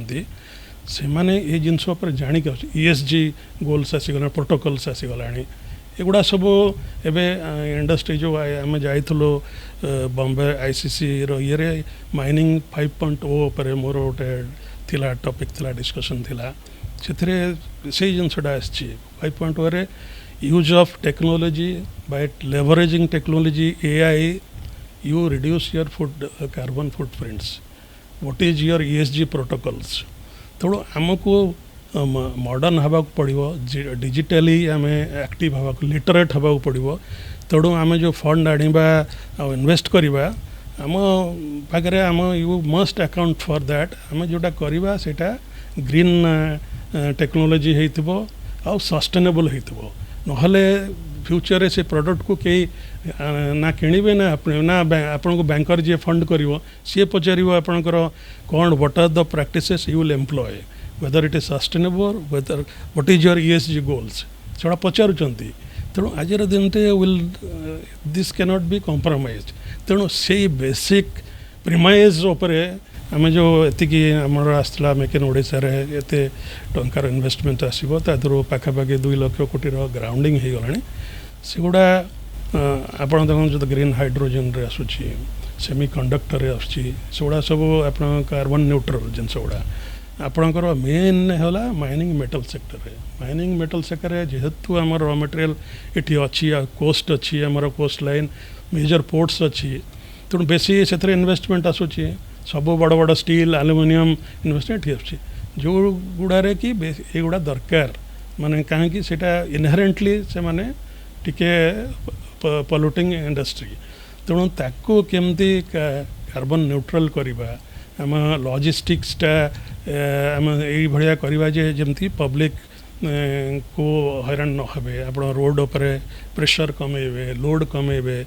से मैंने ये जिनस जाणिक ESG गोल्स आसीगला प्रोटोकॉल्स आसीगला एगुड़ा सब एवं इंडस्ट्री जो आम जाइलु बॉम्बे ICC रे माइनिंग 5.0 पर मोर गोटे थिला टॉपिक थिला डिस्कशन थिला से जिनसटा आसी 5.0 रे use of technology by leveraging technology AI you reduce your carbon footprints. What is your ESG protocols? तेणु आमको मॉडर्न हवा पड़ो डिजिटली आम एक्टिव हवा लिटरेट हवा पड़ो तेणु आम जो फंड आनिबा इन्वेस्ट करवा आम पाखे आम you must account for that आम जोटा करवा सेटा ग्रीन टेक्नोलॉजी होइथिबो आ सस्टेनेबल होइथिबो नहले फ्यूचर से प्रोडक्ट को कई ना किणवे ना आपण को बैंकर जी फंड करिवो सी पचारिवो आपणकर कौन what are the practices you will employ whether it is sustainable whether what is your ESG goals सेटा पचारुचंती तेणु आज दिन will this cannot be compromise तेणु से बेसिक प्रिमाइज उपरे आम जो एतिकी आमर आसला मेक इन ओडिशा रे एते टंकार इन्वेस्टमेंट आसीबो तादरो पाखापाखि 2 लाख कोटी ग्राउंडिंग हो गलानी सेगुड़ा आपण देखो जो ग्रीन हाइड्रोजन रे आसुची सेमी कंडक्टर रे आसुची सेगुड़ा सब आपण कार्बन न्यूट्रल जिनस गुड़ा आपणकर मेन होला माइनिंग मेटल सेक्टर रे माइनिंग मेटल सेक्टर रे जेहेतु आमर रॉ मटेरियल एठी अच्छी कोस्ट अच्छी आमर कोस्ट लाइन मेजर पोर्ट्स अच्छी तेणु बेसी से इन्वेस्टमेंट आसुची सब बड़ बड़ स्टील एल्युमिनियम इन्वेस्टमेंट आसुची जो गुड़ारे कि एगुड़ा दरकार माने कहीं सेटा इनहेरेंटली से माने टिके पॉल्यूटिंग इंडस्ट्री तेणु ताको केमती कार्बन न्यूट्रल करवा आम लॉजिस्टिक्सटा आम यही भाया करवा जे जमती पब्लिक को हैरान न हे आप रोड उपरे प्रेशर कमेबे लोड कमेबे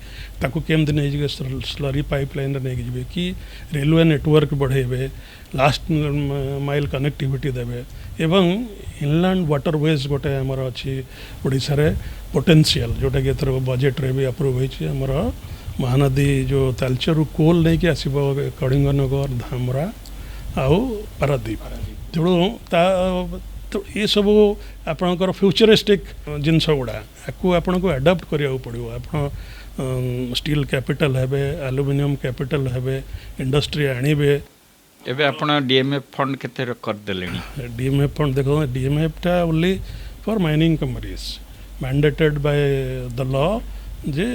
ताको केमती नहीं स्लरी पाइपलाइन नहीं जी कि रेलवे नेटवर्क बढ़ेबे लास्ट माइल कनेक्टिविटी देवे एवं इनलैंड वाटरवेज गोटे आमर अच्छी ओडिशा रे पोटेंशियल जोटा कि एथर बजेट रे भी अप्रूव होइछि आमर महानदी जो तालचेरु कोल नहीं कि आसीबो कलिंगनगर धामरा आउ पारादीप तेणु तो ये सब आपणकर फ्यूचरिस्टिक जिनस गुड़ा आपको आपन को एडाप्ट करिया पड़ो आप स्टील कैपिटल हेबे एल्युमिनियम कैपिटल हेबे इंडस्ट्री आनिबे एबे आपण DMF फंड केते कर देलेनी DMF फंड देखो DMF टा only for mining companies mandated by the law J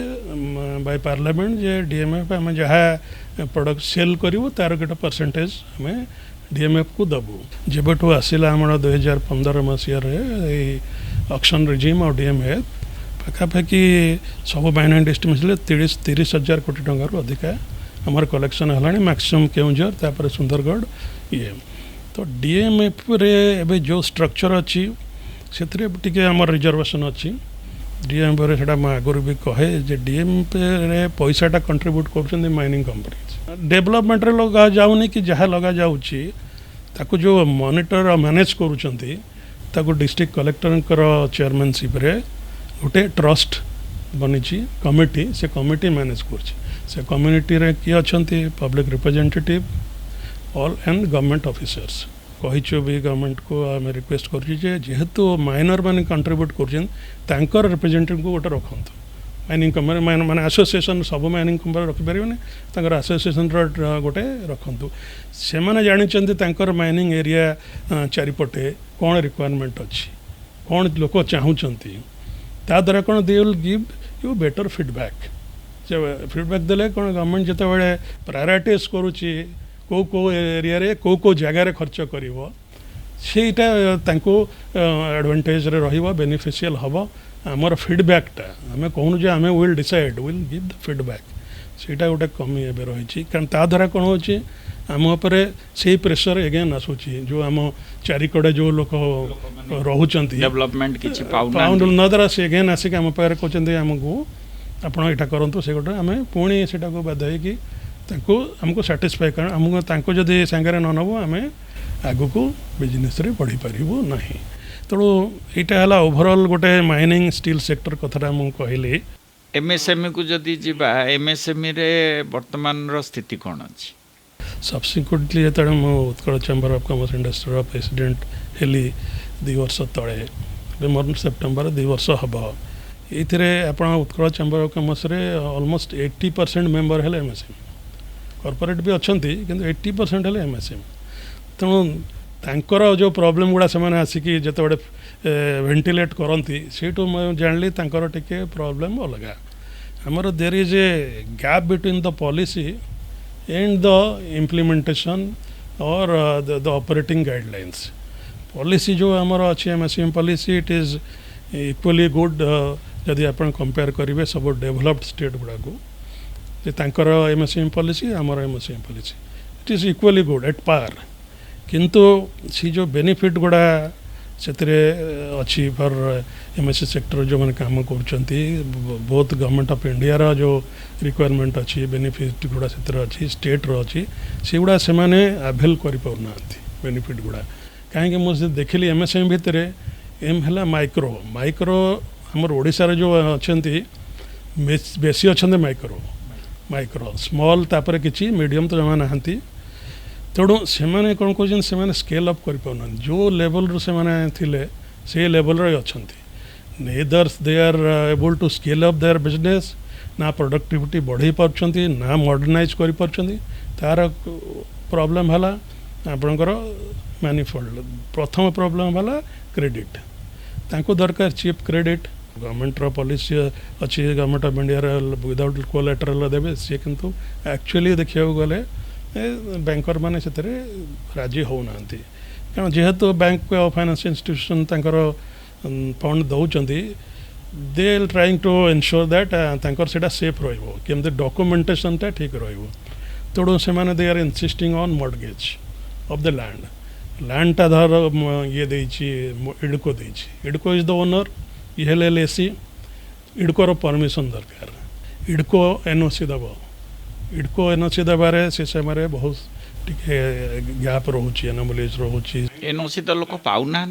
by parliament J DMF आम जहाँ प्रोडक्ट सेल करूँ तार गोटे परसेंटेज आम DMF को दबू जब आसला आम 2015 मसीह ऑक्शन रिजिम और DMF पाखापाखि सब माइनिंग इंडस्ट्री मिसले 30,000 कोटी टंकार अधिका आमर कलेक्शन है मैक्सिमम केउंझर तापर सुंदरगढ़ ये तो DMF रे एबे जो स्ट्रक्चर अच्छी से आम रिजर्वेशन अच्छी DMF रे सेटा आगुरी भी कहे जे DMF रे पैसाटा कंट्रीब्यूट कर माइनिंग कंपनी डेवलपमेंट रे लगा जाऊनी कि जहाँ लगा जाऊँगी ताकू जो मॉनिटर और मैनेज करुँच ताकू डिस्ट्रिक्ट कलेक्टर चेयरमैनशिप रे गोटे ट्रस्ट बनी कमिटी से कमिटी मैनेज कर कम्युनिटी रे किए अच्छा public representative all and government officers कहीचु भी गवर्नमेंट को आम रिक्वेस्ट कर जेहेतु माइनर मैंने कंट्रीब्यूट कर रिप्रेजेंटेटिव को गोटे रखु माइनिंग कंपनी माने एसोसिएशन सब माइनिंग कंपनी रखिपारे तांकर एसोसिएशन गोटे रखु से मैंने जानते माइनिंग एरिया चारिपटे कौन रिक्वायरमेंट अच्छी कौन लोक चाहूँगी ता द्वारा कौन they will give you better feedback feedback देले कौन गवर्नमेंट जिते बड़े प्रायोरिटाइज करुच्ची कौ एरिया रे कौ जगार खर्च कर ସେଇଟା ତାଙ୍କୁ ଆଡ଼ଭାଣ୍ଟେଜରେ ରହିବ ବେନିଫିସିଆଲ ହେବ ଆମର ଫିଡ଼ବ୍ୟାକ୍ଟା ଆମେ କହୁନୁ ଯେ ଆମେ will decide will give the feedback ସେଇଟା ଗୋଟେ କମି ଏବେ ରହିଛି କାରଣ ତା ଦ୍ୱାରା କ'ଣ ହେଉଛି ଆମ ଉପରେ ସେଇ ପ୍ରେସର ଏଗେନ୍ ଆସୁଛି ଯେଉଁ ଆମ ଚାରିକଡ଼େ ଯେଉଁ ଲୋକ ରହୁଛନ୍ତି ଡେଭଲପମେଣ୍ଟ କିଛି ପାଉଣ୍ଡ ନ ଦ୍ୱାରା ସେ ଏଗେନ୍ ଆସିକି ଆମ ପାଖରେ କହୁଛନ୍ତି ଆମକୁ ଆପଣ ଏଇଟା କରନ୍ତୁ ସେ ଗୋଟେ ଆମେ ପୁଣି ସେଇଟାକୁ ବାଧ୍ୟ ହେଇକି ତାଙ୍କୁ ଆମକୁ ସାଟିସ୍ଫାଏ କାରଣ ଆମକୁ ତାଙ୍କୁ ଯଦି ସାଙ୍ଗରେ ନ ନେବୁ ଆମେ आगु बिजनेस रे बढ़ी पारिबो नहीं तेणु यहाँ है ओभरऑल गोटे माइनिंग स्टील सेक्टर कथा मुझे कहली एमएसएमई को जदि जीवा एमएसएमई रे वर्तमान रो स्थिति कौन अच्छी सब्सिक्वेंटली जो Utkal chamber of commerce industry president हेली 2 वर्ष तले मोर सेप्टेम्बर 2 वर्ष हम ये आप उत्कल चैम्बर ऑफ कॉमर्स रे ऑलमोस्ट 80% मेंबर है एमएसएमई कॉर्पोरेट भी अच्छा किंतु 80% है एमएसएमई तेणु तांकर जो प्रोब्लेम गुड़ा से आसिकी जिते बड़े वेंटिलेट करती से जानली तांकर टिके प्रोब्लेम अलग आमर there is a gap between the policy and the implementation और द ऑपरेटिंग गाइडलाइंस पॉलिसी जो आमर अच्छी MSME policy it is equally good जदि आप कंपेयर करेंगे सब डेवलप्ड स्टेट गुड़ा को तांकर एमएसएमई पॉलिसी आमर MSME policy it is equally good at par किंतु सी जो बेनिफिट गुड़ा से अच्छी फॉर एमएसएमई सेक्टर जो मैंने काम कर बहुत गवर्नमेंट ऑफ इंडिया रा जो रिक्वायरमेंट अच्छी बेनिफिट गुड़ा से अच्छी स्टेट रो अच्छी से गुड़ा से माने अवेल कर पाना बेनिफिट गुड़ा कहीं मुझे देखिली एमएसएमई भितर एम है माइक्रो माइक्रो आमर ओडिशा जो अच्छा बेसी अच्छा माइक्रो माइक्रो स्मॉल तापर किसी मीडियम तो जमा नहांती तेणु से कौन कहते हैं स्केल अप कर जो लेवल रू से लेवल अच्छा neither they are able to scale up their business ना प्रोडक्टिविटी बढ़े पार्छ ना मॉडर्नाइज कर तार प्रॉब्लम है आपणकर मैनिफोल्ड प्रथम प्रॉब्लम है क्रेडिट तांको दरकार चीप क्रेडिट गवर्नमेंट रो पॉलिसी अच्छी government of India without collateral देवे सी किंतु एक्चुअली देखा गले बैंकर माने से राजी होना कारण जेहेतु बैंक फाइनेंस इंस्टीट्यूशन फंड दौरान they trying to ensure that से सेफ रमती डॉक्यूमेंटेशनटा ठीक रेणु से they are insisting on mortgage of the लैंडटा धर ये IDCO IDCO is the owner ये LLC इडकोर परमिशन दरकार इडको एनओसी दब इडको एनओसी देवारे से समय बहुत गैप रोचे एनोमलीज रोचे एनओसी तो लोक पाऊना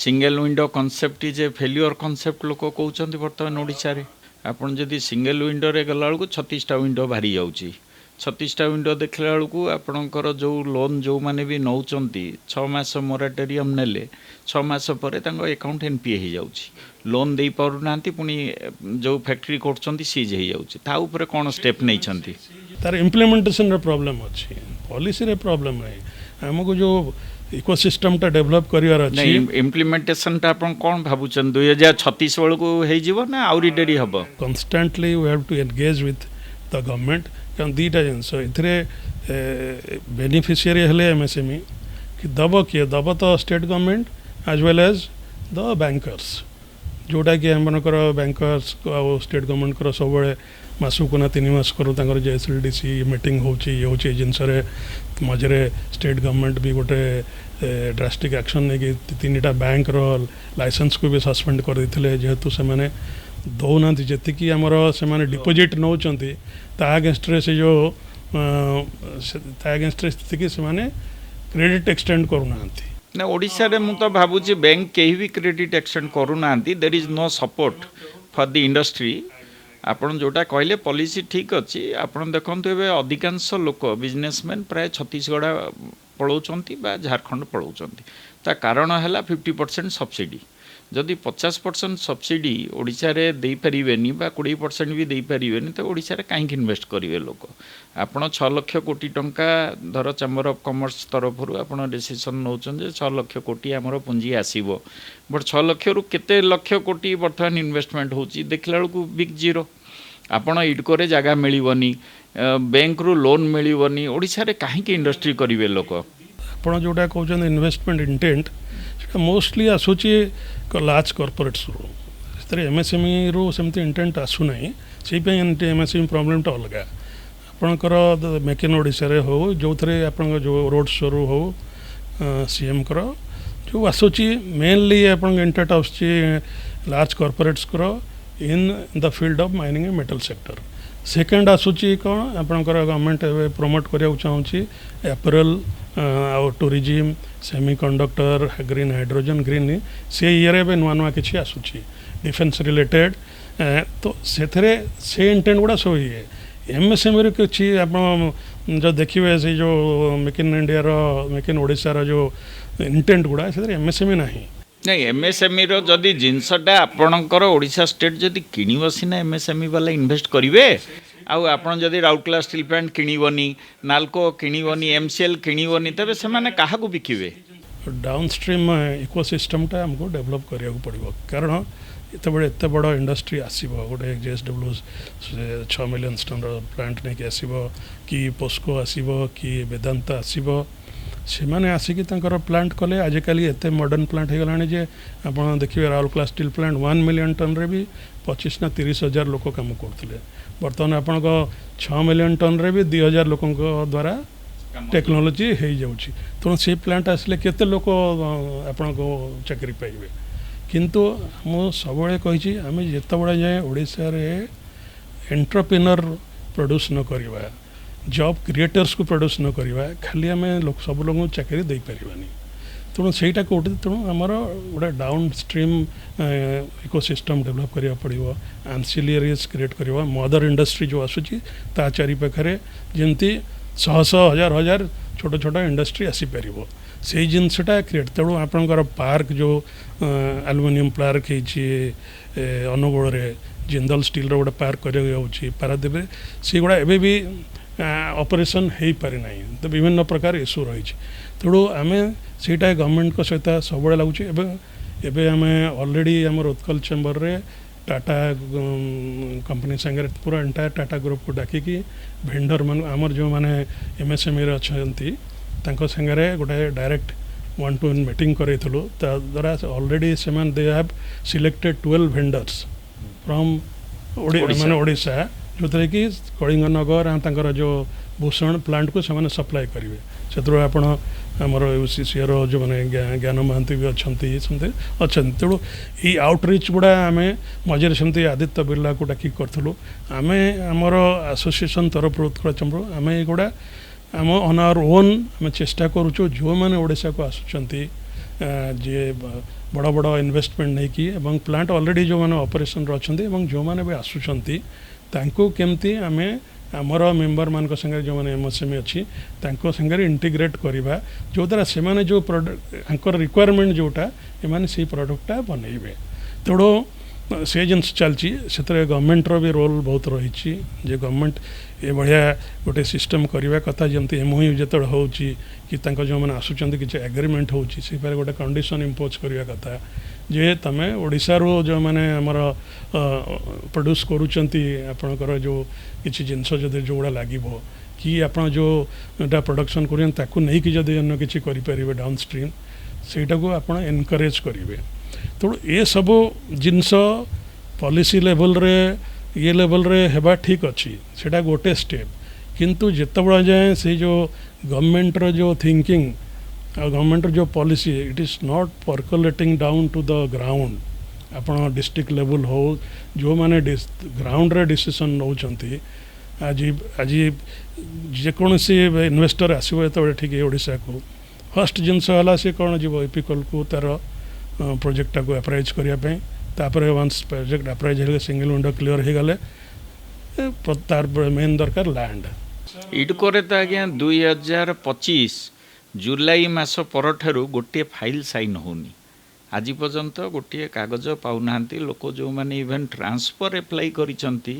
single window concept is a failure concept लोक कहते बर्तमान ओडिशा रे आपन जदि सिंगल विंडो रे गला बेलू 36टा विंडो बाहरी जाऊँगी 36टा विंडो देखला बेलू आपणकर जो लोन जो माने भी नौचंती 6 मास मोराटोरियम नेले 6 मास पर अकाउंट एनपीए हो जाऊँगी लोन दे पारना पुणी जो फैक्ट्री कर सीज हो जाऊँगी कौन स्टेप नहीं तार इम्प्लीमेंटेशन प्रॉब्लम अच्छी पॉलिसी रे प्रॉब्लम नहीं आमको जो इकोसिस्टम टा डेवलप करिवार अछि इम्प्लीमेंटेशन टा आपण कोन भाबुचन 2036 बेल को हे जीवो ना आउरी डेरी हबो constantly we have to engage with the government कारण दीटा जिनस इथरे बेनिफिशियरी हेले एमएसएमई कि दब किए दब तो state government as well as the bankers जोटा कि आमकर बैंकर्स आ स्टेट गवर्नमेंट कर सब मासकू ना 3 मास करूँ JSLDC मीटिंग होची जिनस मझे स्टेट गवर्नमेंट भी गोटे ड्रास्टिक एक्शन नहीं 3टा बैंक लाइसेंस को भी सस्पेंड कर देते जेहेतु से मैंने दौना जी आमर से डिपोजिट नौ अगेंस्ट से जो अगेंस्ट स्थिति से क्रेडिट एक्सटेंड करूना ना ओडिशा रे मु तो भाबुची बैंक केही भी क्रेडिट एक्सटेंड करूना there is no support for the industry आपन जोटा कहले पॉलिसी ठीक अच्छी आपन देखंतु एबे अधिकांश लोक बिजनेसमैन प्राय छत्तीसगढ़ पलाउछंती बा झारखंड पलाउछंती ता कारण है 50% सब्सिडी जदि 50% सब्सिडी ओडिशा रे देई परिबेनी बा 20% भी देई परिबेनी तो ओडिशा रे काहे इन्वेस्ट करिवे लोक आपण 6 लाख कोटी टंका धर चैम्बर ऑफ कॉमर्स तरफ आपण डिसीजन नौचन जे 6 लाख कोटी हमर पुंजी आसीबो बट 6 लाख रु केते लाख कोटी वर्तमान इन्वेस्टमेंट होची देखला बेलकु बिग जीरो आपण इडको रे जगह मिलिबनी बैंक रु लोन मिलिबनी ओडिशा रे काहे के इंडस्ट्री करिवे लोक ଆପଣ ଯେଉଁଟା କହୁଛନ୍ତି ଇନଭେଷ୍ଟମେଣ୍ଟ ଇଣ୍ଟେଣ୍ଟ ସେଇଟା ମୋଷ୍ଟଲି ଆସୁଛି ଲାର୍ଜ କର୍ପୋରେଟ୍ସରୁ ସେଥିରେ ଏମ୍ଏସ୍ଏମ୍ଇରୁ ସେମିତି ଇଣ୍ଟେଣ୍ଟ ଆସୁନାହିଁ ସେଇପାଇଁ ଏମ୍ଏସ୍ଏମ୍ଇ ପ୍ରୋବ୍ଲେମଟା ଅଲଗା ଆପଣଙ୍କର ମେକ୍ ଇନ୍ ଓଡ଼ିଶାରେ ହେଉ ଯେଉଁଥିରେ ଆପଣଙ୍କ ଯେଉଁ ରୋଡ଼ ଶୋରୁ ହେଉ ସିଏମ୍ଙ୍କର ଯେଉଁ ଆସୁଛି ମେନଲି ଆପଣଙ୍କ ଇଣ୍ଟେଣ୍ଟ ଆସୁଛି ଲାର୍ଜ କର୍ପୋରେଟ୍ସଙ୍କର in the field of mining a metal sector second ଆସୁଛି କ'ଣ ଆପଣଙ୍କର ଗଭର୍ଣ୍ଣମେଣ୍ଟ ଏବେ ପ୍ରମୋଟ୍ କରିବାକୁ ଚାହୁଁଛି ଆପେରଲ୍ ଆଉ tourism semiconductor green hydrogen green ସେ ଇଏରେ ଏବେ ନୂଆ ନୂଆ କିଛି ଆସୁଛି ଡିଫେନ୍ସ ରିଲେଟେଡ୍ ତ ସେଥିରେ ସେ ଇଣ୍ଟେଣ୍ଟ ଗୁଡ଼ା ସବୁ ଇଏ ଏମ୍ଏସ୍ଏମ୍ଇରେ କିଛି ଆପଣ ଯେଉଁ ଦେଖିବେ ସେଇ ଯେଉଁ ମେକ୍ ଇନ୍ ଇଣ୍ଡିଆର ମେକ୍ ଇନ୍ ଓଡ଼ିଶାର ଯେଉଁ ଇଣ୍ଟେଣ୍ଟ ଗୁଡ଼ା ସେଥିରେ ଏମ୍ଏସ୍ଏମ୍ଇ ନାହିଁ नहीं एमएसएमई रो जदि जिनसटा आपणकर ओडिशा स्टेट जदि किनिबो सिना एमएसएमई वाला इन्वेस्ट करिवे आउ आपण जदि राउरकेला स्टील प्लांट किनिबोनी नाल्को किनिबोनी एमसीएल किनिबोनी तबे से माने काहा को बिकिवे डाउनस्ट्रीम इकोसिस्टमटा हमको डेभलप करिया पड़ो कारण एत बड़ इंडस्ट्री आसो गोटे जेएसडब्ल्यू 6 मिलियन टन प्लांट नहीं आसो कि पोस्को आसो कि वेदांत आसो से मैंने आसिक प्लांट कले आजिकल एत मॉडर्न प्लांट हो गलानी जे आप देखिए Rourkela steel plant 1 million tonne रे भी 25 ना 30 हजार लोक काम करते बर्तमान आपण 6 मिलियन टन रे भी 2000 लोक द्वारा टेक्नोलोजी हो जाऊँगी तेणु से प्लांट आसले केते लोक आपण चाकरी पाइबे किंतु मु सब कही आम जिते बड़े जाए ओडिशा रे एंटरप्रेन्योर प्रोड्यूस न करवा जॉब क्रिएटर्स को प्रोड्यूस न करवा खाली आम लोक सब लोक चाकरी दे पारिबानी तेणु सहीटा कौटी तेणु आमर गोटे डाउन स्ट्रीम इकोसिस्टम डेवलप करिया पड़िबो एंसिलियरीज क्रिएट करवा मदर इंडस्ट्री जो आसूची ता चारि पाखरे जेमती 100 हजार हजार छोट छोट इंडस्ट्री आसी पारिबो से जिनसटा क्रिएट तेणु आपणकर पार्क जो एल्युमिनियम पार्क होती अनुगुल रे जिंदल स्टील रो गोटे पार्क कर पारादीप से गुड़ा एबे भी ऑपरेशन हो पारि ना तो विभिन्न प्रकार इश्यू रही तेणु आम सेटा गवर्नमेंट को सहित सब लगुच एबे आम ऑलरेडी आमर उत्कल चेम्बर रे टाटा कंपनी संगे पूरा एंटायर टाटा ग्रुप को डाकिकी भेंडर मान आमर जो मैंने एमएसएमई अच्छा संगे गोटे डायरेक्ट 1-to-1 मीटिंग करें द्वारा ऑलरेडी से दे हैव सिलेक्टेड 12 भेंडर्स फ्रॉम माने ओडिशा जो थे कि कलिंगनगर जो भूषण प्लांट को से सप्लाई करेंगे से आपण आमर यूसीसीआर जो मैंने ज्ञान महांती भी अच्छा तेणु ये आउटरीच गुड़ा आम मझे सेमती आदित्य बिर्ला को डाक करूँ आम आमर एसोसिएशन तरफ उत्कल चंद्र आम युवा आम ऑन आवर ओन आम चेष्टा करुचु जो मैंने ओडिशा को आसुचंती जे बड़ बड़ इन्वेस्टमेंट नहीं कि प्लांट ऑलरेडी जो मैंने ऑपरेशन अच्छा जो मैंने भी आसुचंती तांको केमती आम आमर मेम्बर मान संगे जो मैंने एमएसएमई अच्छी संगे इंटीग्रेट करवा जो द्वारा से माने जो प्रोडक्ट रिक्वायरमेंट जोटा एमाने से प्रोडक्टा बनइबे तेणु से जिन चलती से गवर्नमेंटर भी रोल बहुत रही जे गवर्नमेंट ये बढ़िया गोटे सिस्टम करवा कथा जमती एमओयू जो हो कि जो मैंने आसुचंती किसी एग्रीमेंट हो गोटे कंडीशन इम्पोज करवा कथा जे तमें ओडिशा रो जो मैंने आमर प्रोड्यूस करुचंती आपणकर जो किसी जिनस जदि जोड़ा लगे कि आप जो प्रोडक्शन कर जदि अन्य किसी करें डाउन स्ट्रीम सेटा को आप एनकरेज करेंगे तेणु ये सब जिनस पॉलिसी लेवल रे ये लेवल रे हेबा ठीक अच्छी सेटा गोटे स्टेप किंतु जिते बड़ा जाए से जो गवर्नमेंट रो जो थिंकिंग गवर्नमेंट जो policy it is not percolating down to the ground आपण डिस्ट्रिक्ट लेवल हो जो माने ग्राउंड रे डिसीजन नौचंती आज आज जेकोसी इन्वेस्टर आसो तो ठीक ओडिशा को फर्स्ट जिनस है सी कौन जीव इपिकल को तार प्रोजेक्टा को अप्राइज करने तापर वंस प्रोजेक्ट अप्राइज हो सिंगल विंडो क्लियर हो गले तार मेन दरकार लैंड इडकोरे तो आज्ञा 2025 जुलाई मास पर ठारू गोटे फाइल साइन होनी आज पर्यंत गोटे कागज पाऊना लोक जो मैंने इवेन ट्रांसफर एप्लाई करिसंती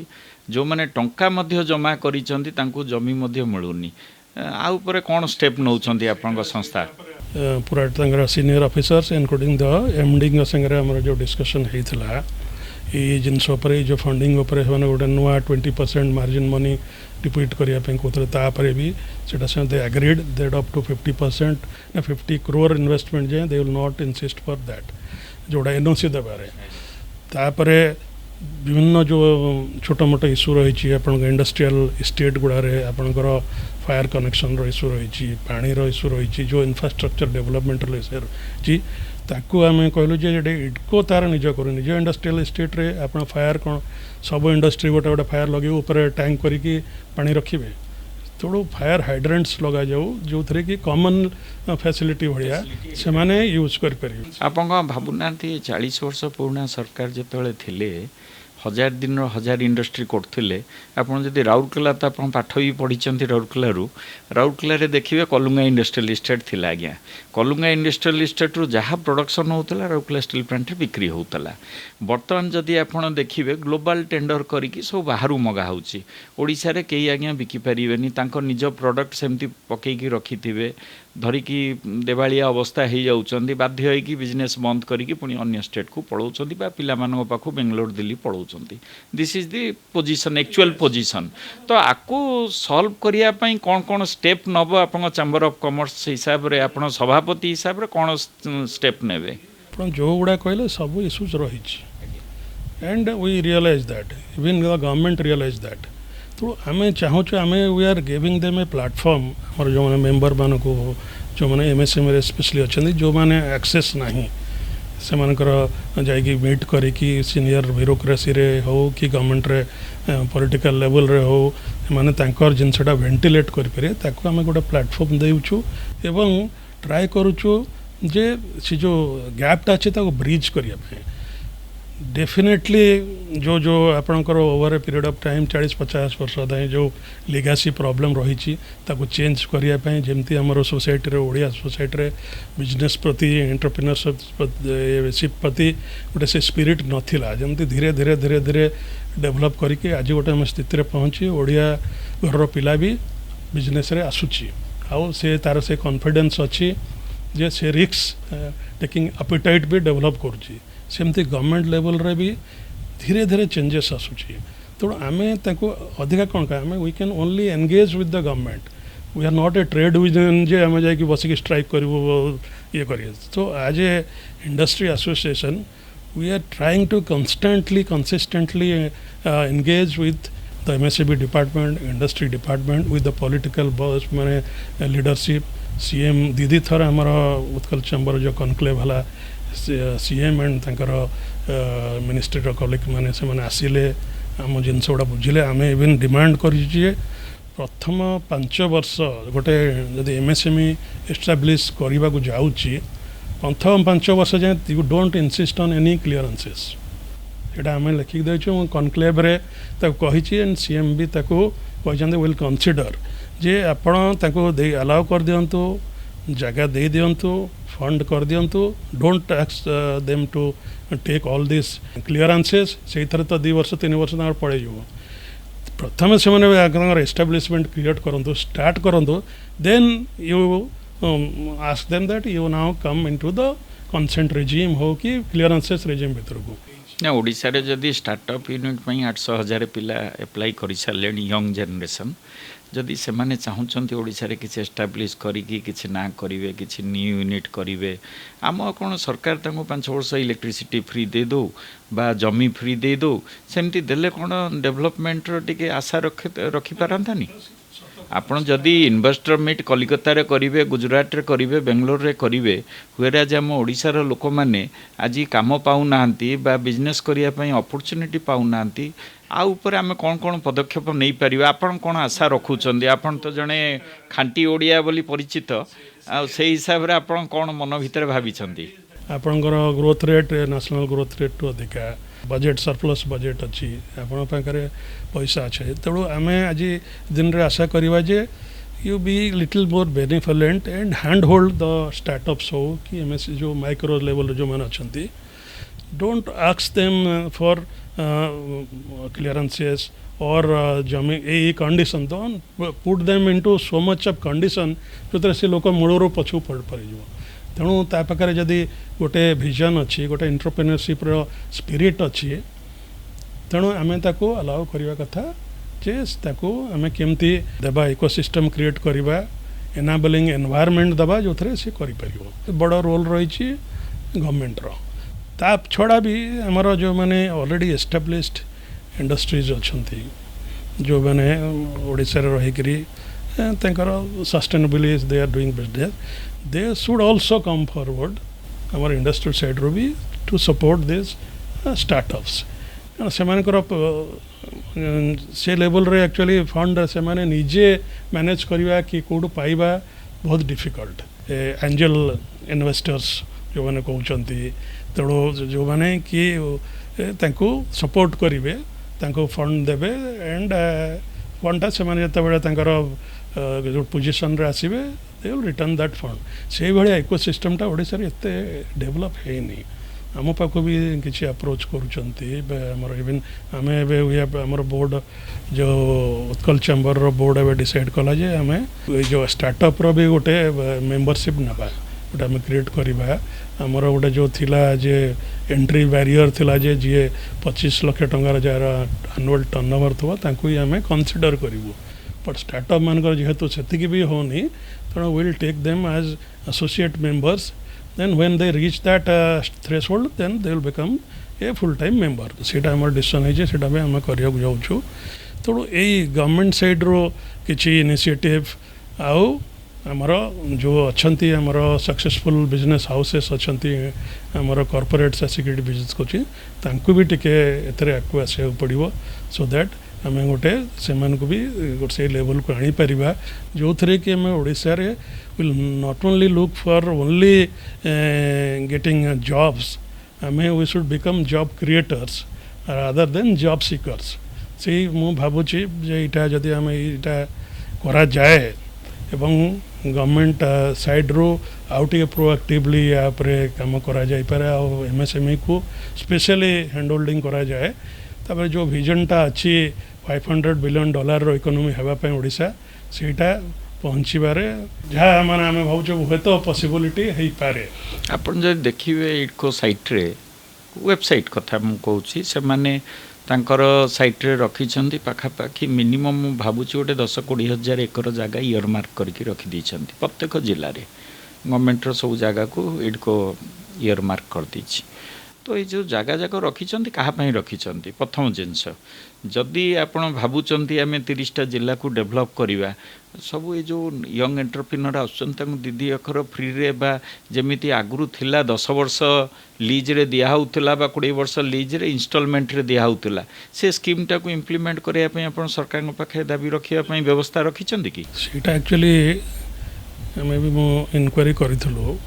जो मैंने टंका मध्य जमा करिसंती तांको जमी मध्य मिलुनी आ ऊपर कौन स्टेप नौचंती आपन संस्था पूरा तंगर senior officers including the MD संगे हमर जो डिस्कशन हेइथला ये जिनस जो फंडिंग गोटे नुआ 20% मार्जिन मनी डिपोजिट करने कहते भी से agreed that up to 50% 50 crore investment जाए they will not insist for that जोड़ा एनओसी देवारे तापरे विभिन्न जो छोट मोट इश्यू रही इंडस्ट्रियल इस्टेट गुड़ारे आपणकर फायर कनेक्शन इश्यू रही पानीर इश्यू रही जो इंफ्रास्ट्रक्चर डेवलपमेंटल इश्यू रही ताकू आम कहलु इडको तार निज कर निज इंडस्ट्रियल इस्टेट रे आप फायर कौन सब इंडस्ट्री गोटे गोटे फायर लगे ऊपर टैंक करी पानी रखिए थोड़ा फायर हाइड्रेंट्स लगा जाऊ जो थे कि कॉमन फैसिलिटी भाया से माने यूज कर आप भावुना 40 वर्ष पुराना सरकार जिते थे 1000 दिन 1000 इंडस्ट्री करते आपड़ जब राउरकेला तो आप पाठ भी पढ़ी राउरकेला देखिए कलुंगा इंडस्ट्रियल इस्टेट थी आज्ञा कलुंगा इंडस्ट्रियल इस्टेट रू जहाँ प्रोडक्शन होता राउरकेला स्टील प्लांट बिक्री होता बर्तमान जदि आप देखिए ग्लोबल टेंडर करके सब बाहर मगा होड़े कई आज्ञा बिकिपारे निज प्रोडक्ट सेमती पकईकी रखि थे धरिकी देवालिया अवस्था हो जाउछंदी बाध्य होइकी बिजनेस बंद करिकी पुणी अन्य स्टेट को पळौछंदी बा पिला मानक पाखु बेंगलोर दिल्ली पळौछंदी this is the position actual position तो आकु सॉल्व करिया पई कोन स्टेप नबो आपन चैम्बर ऑफ कॉमर्स हिसाब रे आपन सभापति हिसाब रे कोन स्टेप नेबे आपन जो गुडा कहले सब इश्यूज रही and we realise that even the government realise that तो आम चाहूँ आम we are giving them a platform आम जो मैंने मेम्बर मान को जो मैंने एमएसएमई स्पेशली अच्छा जो मैंने एक्सेस ना से जाकि मीट करी सीनियर ब्यूरोक्रेसी रे हो कि गवर्नमेंट रे पॉलिटिकल लेवल रे हो माने तांकर जिनसटा वेंटिलेट करें ताको आम गोटे प्लेटफॉर्म देउछु एवं ट्राए करूछु जे से जो गैपटा अच्छे ताको ब्रिज करिया डेफिनेटली जो जो आपणकर over a period of time 40-50 वर्ष ताई जो लिगासी प्रॉब्लम रही चेंज करने जमती आमर सोसाइटी रे ओडिया सोसाइटी रे बिजनेस प्रति एंटरप्रेन्योरशिप प्रति गोटे से स्पिरिट नथिला जमती धीरे धीरे धीरे धीरे डेवलप करके आज गोटे आम स्थिति पहुँची ओडिया घर पिला भी बिजनेस रे आसुची आउ से तार से कॉन्फिडेंस अच्छी जे से रिस्क टेकिंग एपेटाइट भी डेवलप करुची सेमती गवर्नमेंट लेवल रे भी धीरे धीरे चेंजेस आसूची तो आम अधिका कौन कह we can only engage with the government we are not a trade union जे आम जाकि बसिक स्ट्राइक करूँ ये करिए तो as a industry association we are trying to consistently engage with the MSME department industry department with the political boss माने leadership CM दीदी थर आमर उत्कल चैम्बर जो कनक्लेव है सीएम एंड तंकर मिनिस्ट्री कलिग मैंने से मैंने आसिले आम जिनस गुड़ा बुझिले आम इवन डिमांड करिए प्रथम 5 वर्ष गोटे जब एमएसएमई एस्टाब्लीश करने को जाऊँगी प्रथम 5 वर्ष जाए you don't insist on any clearances यहाँ आम लिखिक देचु कनक्लेव रे कही एंड सीएम भी कहते विल कंसीडर जे आपण अलाउ कर दिंतु जगह दे दिंतु फंड कर दिंतु don't tax them to take all this clearances से तो 2 वर्ष 3 वर्ष पड़े प्रथम से मैंने एस्टाब्लिशमेंट क्रिएट करूँ स्टार्ट करूँ then you ask them that you now come into the consent regime हो कि क्लीयरेंसेस रेजिम भीतर को ना ओडिशा रे जदि स्टार्टअप यूनिट में 800,000 पिला एप्लाई कर सारे यंग जेनरेशन जदि से माने चाहूँगी ओडिशा रे किसी एस्टाब्लीश करिकी किसी ना करेंगे किसी न्यू यूनिट करेंगे आम कौन सरकार 5 वर्ष इलेक्ट्रिसिटी फ्री दे दो बा जमी फ्री दे दो सेमती देले कौन डेवलपमेंट टे आशा रखिपारंतानी आपन जदि इन्वेस्टर मीट कलिकता रे करिवे गुजरात रे करिवे बेंगलोर रे करिवे हुएरा जे हम ओडिशार लोक माने आज काम पाउ नांती बा बिजनेस करिया पई अपॉर्चुनिटी पाउ नांती आ ऊपर आम कौन कौन पदक्षेप नहीं पारे आपन कौन आशा रखुचंदी आपन तो जने खांटी ओडिया बोली परिचित आ से हिसाब रे आपन कौन मन भीतर भाबिचंदी आपनकर growth rate national growth rate टू अधिका बजेट सरप्लस बजेट अच्छी आपण पाखरे पैसा अच्छे तेणु आम आज दिन रे आशा करवा जे you be little more benevolent and handhold the startups हो कि MSC जो micro level जो मैंने अच्छी don't ask them for clearances or जमी ए condition don't put them into so much of condition जो से लोक मूलर पछू पड़ तेणु ता पाखे जदि गोटे विजन अच्छी गोटे एंटरप्रेन्योरशिप स्पिरिट अच्छी तेणु आम ताको अलाउ करवा कथा जे ताको आम केमती देबा इकोसिस्टम क्रिएट करवा एनाबलिंग एनवायरनमेंट देबा जो थे सी कर बड़ रोल रही गवर्नमेंट रो ता छड़ा भी आमर जो मैंने ऑलरेडी एस्टाब्लिश्ड इंडस्ट्रीज अच्छा जो मैंने ओडिशा रे रहिकरी sustainably they are doing business they should also come forward आमर इंडस्ट्रियल साइड रो भी टू सपोर्ट दिस स्टार्टअप्स से लेवल रे एक्चुअली फंड से माने निजे मैनेज करवा कि कौटू पाइबा बहुत डिफिकल्ट एंजल इन्वेस्टर्स जो मैंने कहते तेणु जो मैंने कि सपोर्ट करेंगे फंड देवे एंड फंडा से जो पोजिशन रे आसवे they will return that fund से भाया इकोसिस्टमटा ओडिशा रे एते डेवलप है आम पाक भी किसी अप्रोच कर इवन आम एमर बोर्ड जो उत्कल चैम्बर रो बोर्ड एवं डिसाइड कला जे आम जो स्टार्टअप रो भी गोटे मेंबरशिप नवा गोटे आम क्रिएट करवा आमर गोटे जो थिला जे एंट्री बैरियर थिला जे जी 25 लाख टंकार जार एनुअल टर्नओवर थो तांको ही आम कंसीडर करूँ बट स्टार्टअप मानकर जेहेतु से भी होनी तेणु will take them as associate members then when they reach that threshold then they will become a full time member सेटा हमर डिसीजन है सेटा में हम करिया जाउछु तो एई गवर्नमेंट साइड रो किछि इनिशिएटिव आउ हमर जो अछंती हमर सक्सेसफुल बिजनेस हाउसेस अछंती हमर कॉर्पोरेट्स सिक्योरिटी बिजनेस कोछि तांको भी टिके एतरे आकु आसे पड़िबो सो दैट आम गोटे से भी गोटे लेवल को आनी परिबा जो थे कि आम ओडिशा रे will not only look for only getting jobs आम we should become job creators other than job seekers से मु भावुची जे इटा जदि आम इटा करा जाए एवं गवर्नमेंट साइड रो आउ टे प्रोएक्टिवली या काम करा जाय पारे आ एमएसएमई को स्पेशली हैंड होल्डिंग करा जाए तापर जो विजनटा अच्छी $500 बिलियन रो इकोनॉमी हेबापी ओडिशा सेटा पहुँचबारे जहाँ माने आम भावुँ हुए तो पॉसिबिलिटी हो पारे आपन जब देखिए इडको साइट रे वेबसाइट कथा मु कहूँ से माने तांकर साइट रे रखी पाखापाखि मिनिमम भावुँ गोटे 10-20 हज़ार एकर जगह इयरमार्क करके रखी प्रत्येक जिले में गवर्नमेंट सब जगह को इडको इयरमार्क कर देछि तो ये जो जगह जाक रखी क्या रखी प्रथम जिनस जदि आपण भावुंट आम 30टा जिला को डेभलप करवा सब ये जो यंग एंटरप्रेन्योर आदि अखर फ्री रे बा जमीती आगुरी थिला 10 वर्ष लीज रे दिया होउतला बा 20 वर्ष लीज रे इंस्टॉलमेंट रे दिया होउतला से स्कीम टा को इम्प्लीमेंट करया पई आपण सरकार पाखे दाबी रखिया पई व्यवस्था रखिछंती कि सेटा एक्चुअली हमें भी मो इंक्वायरी करिथलो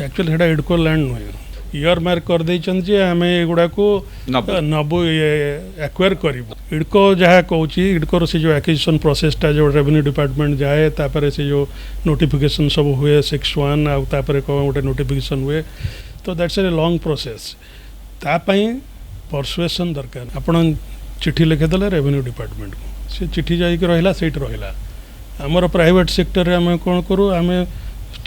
एक्चुअली हेडा इडको लैंड नुहे इयर मार्क कर देइछन आम एगुड़ा को नबो एक्वायर करूँ इडको जहाँ कहूँ इडकोर से जो एक्विजिशन प्रोसेसटा जो रेवेन्यू डिपार्टमेंट जाए तापर से जो नोटिफिकेशन सब हुए 6(1) आउे गोटे नोटिफिकेशन हुए तो दैट्स ए लॉन्ग प्रोसेस तापाई परसुएसन दरकार आपण चिट्ठी लिखिदेले रेवेन्यू डिपार्टमेंट को से चिट्ठी जाइक रहा सेठ रहा आमर प्राइवेट सेक्टर आम कौन करूँ आम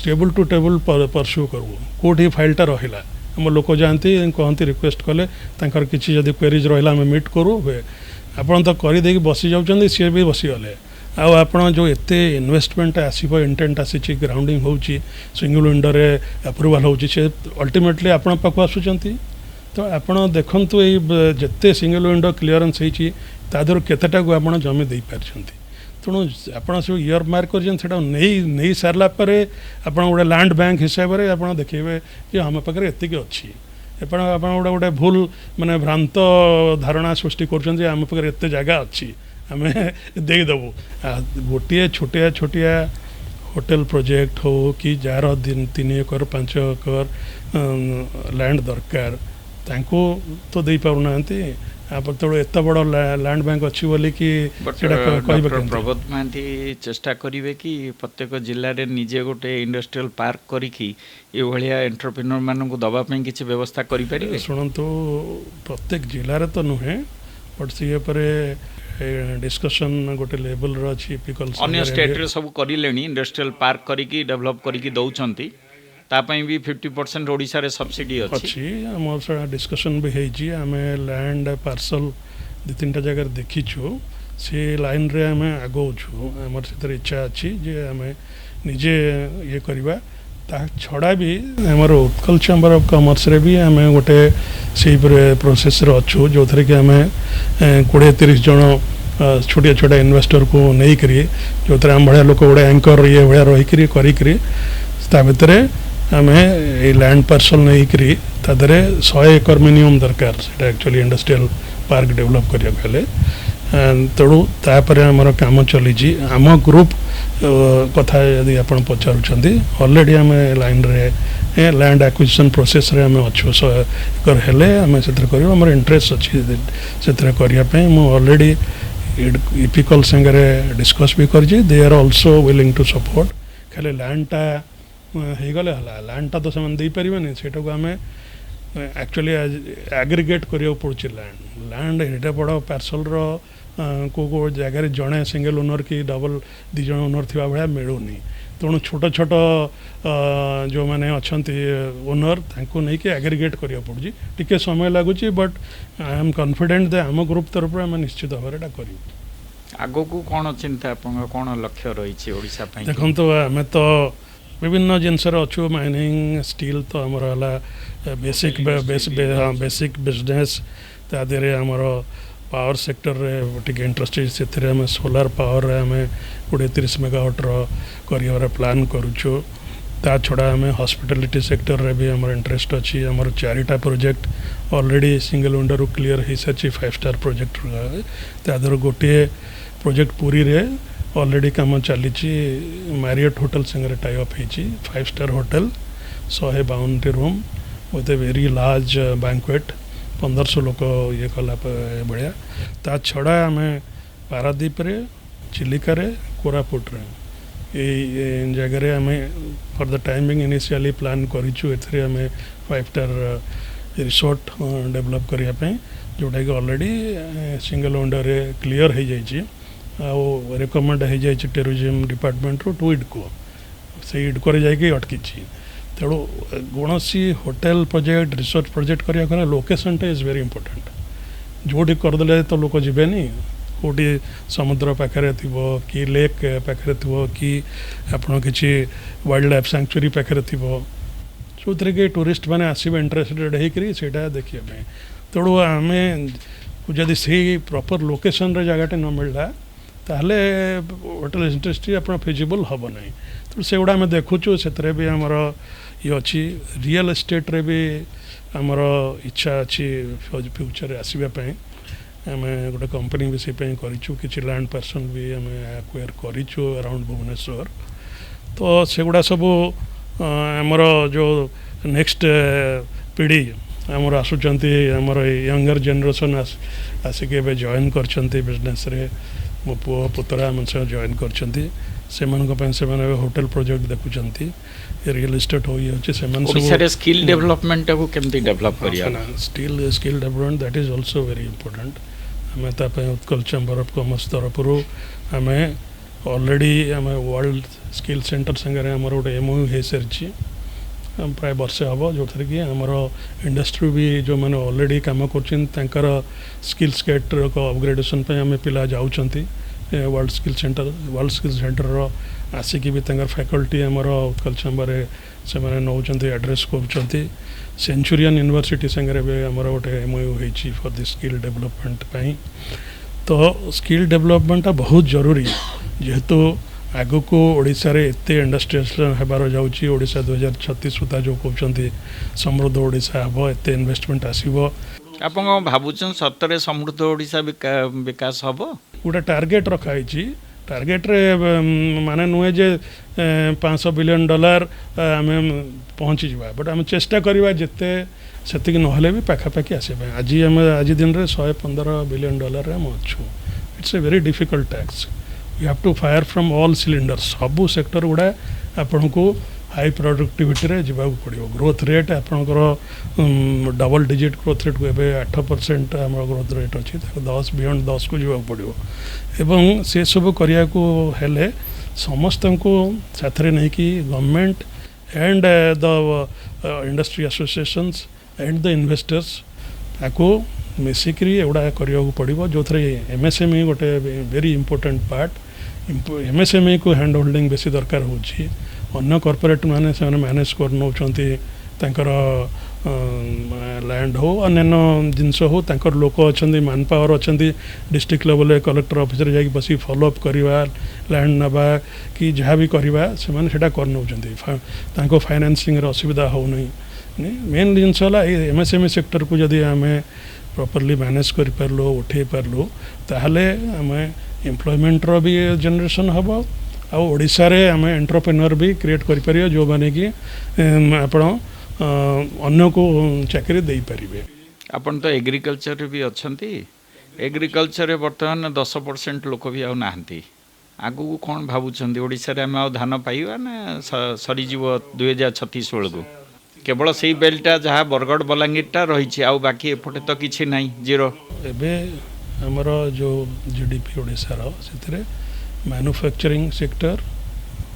टेबल टू टेबल परस्यू करूँ कौटी फाइलटा रहा आम लोक जाती कहती रिक्वेस्ट कले तांकर किसी जदि क्वेरीज रहा आम मीट करूँ हुए आपड़ तो करदे बसी जाऊँ सी भी बसीगले आपण जो एते इन्वेस्टमेंट आसो इंटेंट आसी ग्राउंडिंग हो सिंगल विंडो रे अप्रूवाल हो अल्टीमेटली आपण पाक आसुंच तो आपड़ देखु ये सिंगल विंडो क्लीयरेंस होर केतेटा को आप जमी दे पार्टी तेणु आप सब इयर मार्क कर नहीं सारा आप गोटे लैंड बैंक हिसाब से आप देखिए कि आम पाखे एतिक अच्छी आप गोटे भूल माने भ्रांत धारणा सृष्टि कर आम पाखे एत जगह अच्छी आम देदेबू गोटे छोटिया छोटिया होटेल प्रोजेक्ट हो कि जार 3 एकर 5 एकर लैंड दरकार तांको तो दे पारना आप तेणु एत बड़ लैंड बैंक अच्छी बोली कि डॉक्टर प्रबोध महांती चेष्टा करिवे कि प्रत्येक जिले में निजे गोटे इंडस्ट्रियल पार्क करिकी ये भलिया एंटरप्रेन्योर मानक दबा पई किछि व्यवस्था करि परिबे। शुणु प्रत्येक जिले तो नुहे बट सी डिस्कशन गोटे लेवल अच्छी अन्य स्टेट रे सब करिलेनी इंडस्ट्रियल पार्क करिकी डेवलप करिकी दउचंती तापई भी 50% ओडिशा रे सब्सिडी अछि हमर डिस्कशन भी हेजी आमे लैंड पार्सल दु तीन जगह देखीछु से लाइन रे आमे आगोछु हमर से इच्छा अछि जे आमे निजे ये करबा ता छड़ा भी हमर उत्कल चैम्बर ऑफ कॉमर्स रे भी आमे गोटे से प्रोसेस रे अछु जो थरे कि आमे 20-30 जन छोटे छोटे इन्वेस्टर को नहीं करी जो थरे हम बड़े लोक गोटे एंकर ये बड़े रही करी करी करी ता भितरे आमे ए लैंड पार्सल नहीं करी तादरे 100 एकर मिनिमम दरकार सेटा एक्चुअली इंडस्ट्रियल पार्क डेवलप करिया गले तेणु तापर आमर काम चली आम ग्रुप कथा यदि आपण पचारुछंती ऑलरेडी आम लाइन रे लैंड एक्विजिशन प्रोसेस रे आम अच्छु कर हेले आम सेतर करियो हमर इंटरेस्ट अछि सेतर करिया पे मु ऑलरेडी इपिकल संगे डिस्कस भी करजी they are also willing to support खाली लैंड टा हो गले हला लैंड टा तो से पारे से आम एक्चुअली एग्रीगेट करिया पड़ुछि लैंड एटा बड़ पार्सल रो को जगह जड़े सिंगल ओनर कि डबल दी जन ओनर थी भाया मिलूनी तेणु छोट छोट जो मैंने अच्छा ओनर तांको नहीं कि एग्रीगेट करिया पड़ुछि टिके समय लगुच बट आई एम कॉन्फिडेंट दे आम ग्रुप तरफ आम निश्चित भाव में करूँ आगो को कौन चिंता कौन लक्ष्य रही ओडिशा पई देखो तो आम तो विभिन्न जिनस अच्छु माइनिंग स्टील तो आमर है बेसिक बेसिक बिजनेस तादेरे आमर पावर सेक्टर रे टिके इंटरेस्टेड से आम सोलार पावर रे आम 20-30 मेगावाट कर प्लान करुचु ता छड़ा आम हॉस्पिटैलिटी सेक्टर रे भी आमर इंटरेस्ट अच्छी आमर 4टा project already single window clear हो सारी 5 स्टार प्रोजेक्ट तादर गोटे प्रोजेक्ट पूरी रे ऑलरेडी काम चली मैरियट होटल संगे टाई अप होती 5 star hotel 152 room with a very large banquet 1500 लोक ये कला भाया ता छड़ा आम पारादीप रे चिलिका रे कोरापुट रे जगह आम for the timing initially plan करूँ आम 5 स्टार रिसोर्ट डेवलप करने जोटा कि ऑलरेडी सिंगल विंडो रे क्लियर हो जाइए रेकमेंड हो जाए टूरिज्म डिपार्टमेंट रू टू इडको से इडको जाकि अटकी तेणु कौन होटेल प्रोजेक्ट रिसोर्ट प्रोजेक्ट करा लोकेशन टा इज वेरी इंपोर्टेंट जोटी करदे तो लोक जीवेनि कौटी समुद्र पाखे थी कि लेक पाखे थी कि आपड़ कि वाइल्ड लाइफ सैंक्चुरी पाखे थी जो थे कि टूरिस्ट मैंने आसवे इंटरेस्टेड होता देखा तेणु आम जदि से प्रॉपर लोकेशन रे जगह न मिलला ताहले होटेल इंडस्ट्री आप फिजिबल हम ना तो से गुड़ा आम देखुचु से भी आमर ये अच्छी रियल एस्टेट रे भी आमर इच्छा अच्छी फ्यूचर आसवाई आम गोटे कंपनी भी से करूँ कि लैंड पार्सल भी आम एक्वायर करूँ अराउंड भुवनेश्वर तो से गुड़ा सब आमर जो नेक्स्ट पीढ़ी आमर आसुचंती आमर यंगर जनरेशन आसिक जॉइन करछंती बिजनेस रे मो पुओ पुतरा मन से जॉइन करछंती से होटल प्रोजेक्ट देखुचंती रियल एस्टेट हो से स्किल डेवलपमेंट को केमती डेवलप करिया skill development that is also very important आम उत्कल चैम्बर ऑफ कॉमर्स तरफ आम ऑलरेडी आम वर्ल्ड स्किल सेंटर संगे आम गोटे MOU हो सारी प्राय वर्षे हम जो थी कि आमर इंडस्ट्री भी जो मैंने ऑलरेडी काम कर स्किल्स गेट अपग्रेडेशन आम पिला जाऊँगी वर्ल्ड स्किल सेंटर आसिक भी फैकल्टी आमर उत्कल चैम्बर से नौ एड्रेस कर सेंचुरियन यूनिवर्सिटी संगे भी आमर गोटे MOU होती फॉर द स्किल डेवलपमेंट तो स्किल डेवलपमेंट बहुत जरूरी जेहेतु आग को ओडिशा रे एते इंडस्ट्रियल हेबार जाउची ओडिशा 2036 सुधा जो कहते समृद्ध ओडिशा हम एते इन्वेस्टमेंट आसीबो आपन भाबुचन सतरे समृद्ध ओडिशा विकास हम गोटे टार्गेट रखाई टार्गेट रे माने नुहे जे $500 बिलियन आम पहुँची जावा बट आम चेष्टा करवा जिते सेतिक नहले भी पाखापाखि आसपा आज आम आज दिन में $115 बिलियन आम अच्छू इट्स ए वेरी डिफिकल्ट टैक्स you have to fire from all cylinders सबू सेक्टर गुड़ा आपण को हाई प्रोडक्टिविटी रे जीवाक पड़ो ग्रोथ रेट आपणकर डबल डिजिट ग्रोथ रेट को एवं 8% आम ग्रोथ रेट अच्छी 10 बियॉन्ड 10 को जीवाक पड़ो एवं से सब करने को हेले समस्त को साथ नहीं कि government and the industry associations and the investors आपको मिसिकी एगुड़ा करने को पड़ो जो थे एमएसएमई गोटे वेरी इंपोर्टेंट पार्ट एमएसएमई को हैंड होल्डिंग बेसी दरकार होची अन्य कॉर्पोरेट माने से मैनेज कर नौचंती तांकर लैंड हो अन्य जिनस हो तांकर लोक अच्छा मैन पावर अच्छा डिस्ट्रिक्ट लेवल कलेक्टर ऑफिस रे जाके बसी फॉलोअप करवा लैंड नवा कि जहाँ भी करवा से कर नौचंती तांको फाइनेंसिंग रे असुविधा हो नहीं मेन जिनस है एमएसएमई सेक्टर को जदि आम प्रॉपर्ली मैनेज कर पारलु उठे पारलु ताहले आम एम्प्लॉयमेंट रो भी जनरेशन हम आशा आम एंटरप्रेन्योर भी क्रिएट कर जो मैंने कि आपण अन्य को चाकरी दे पारे आपण तो एग्रीकल्चर भी अच्छंती एग्रीकल्चर बर्तमान 10% लोक भी आउ नाहंती आगु को कौन भावुंट ओडिशा रे आम आ धान पाइबा ना सरीजीव 2036 बेलू केवल से बेल्टा जहाँ बरगढ़ बलांगीरटा रही आउ बाकी एपटे तो किसी ना जीरो एबे हमर जो जीडीपी ओडिशा से मैन्युफैक्चरिंग सेक्टर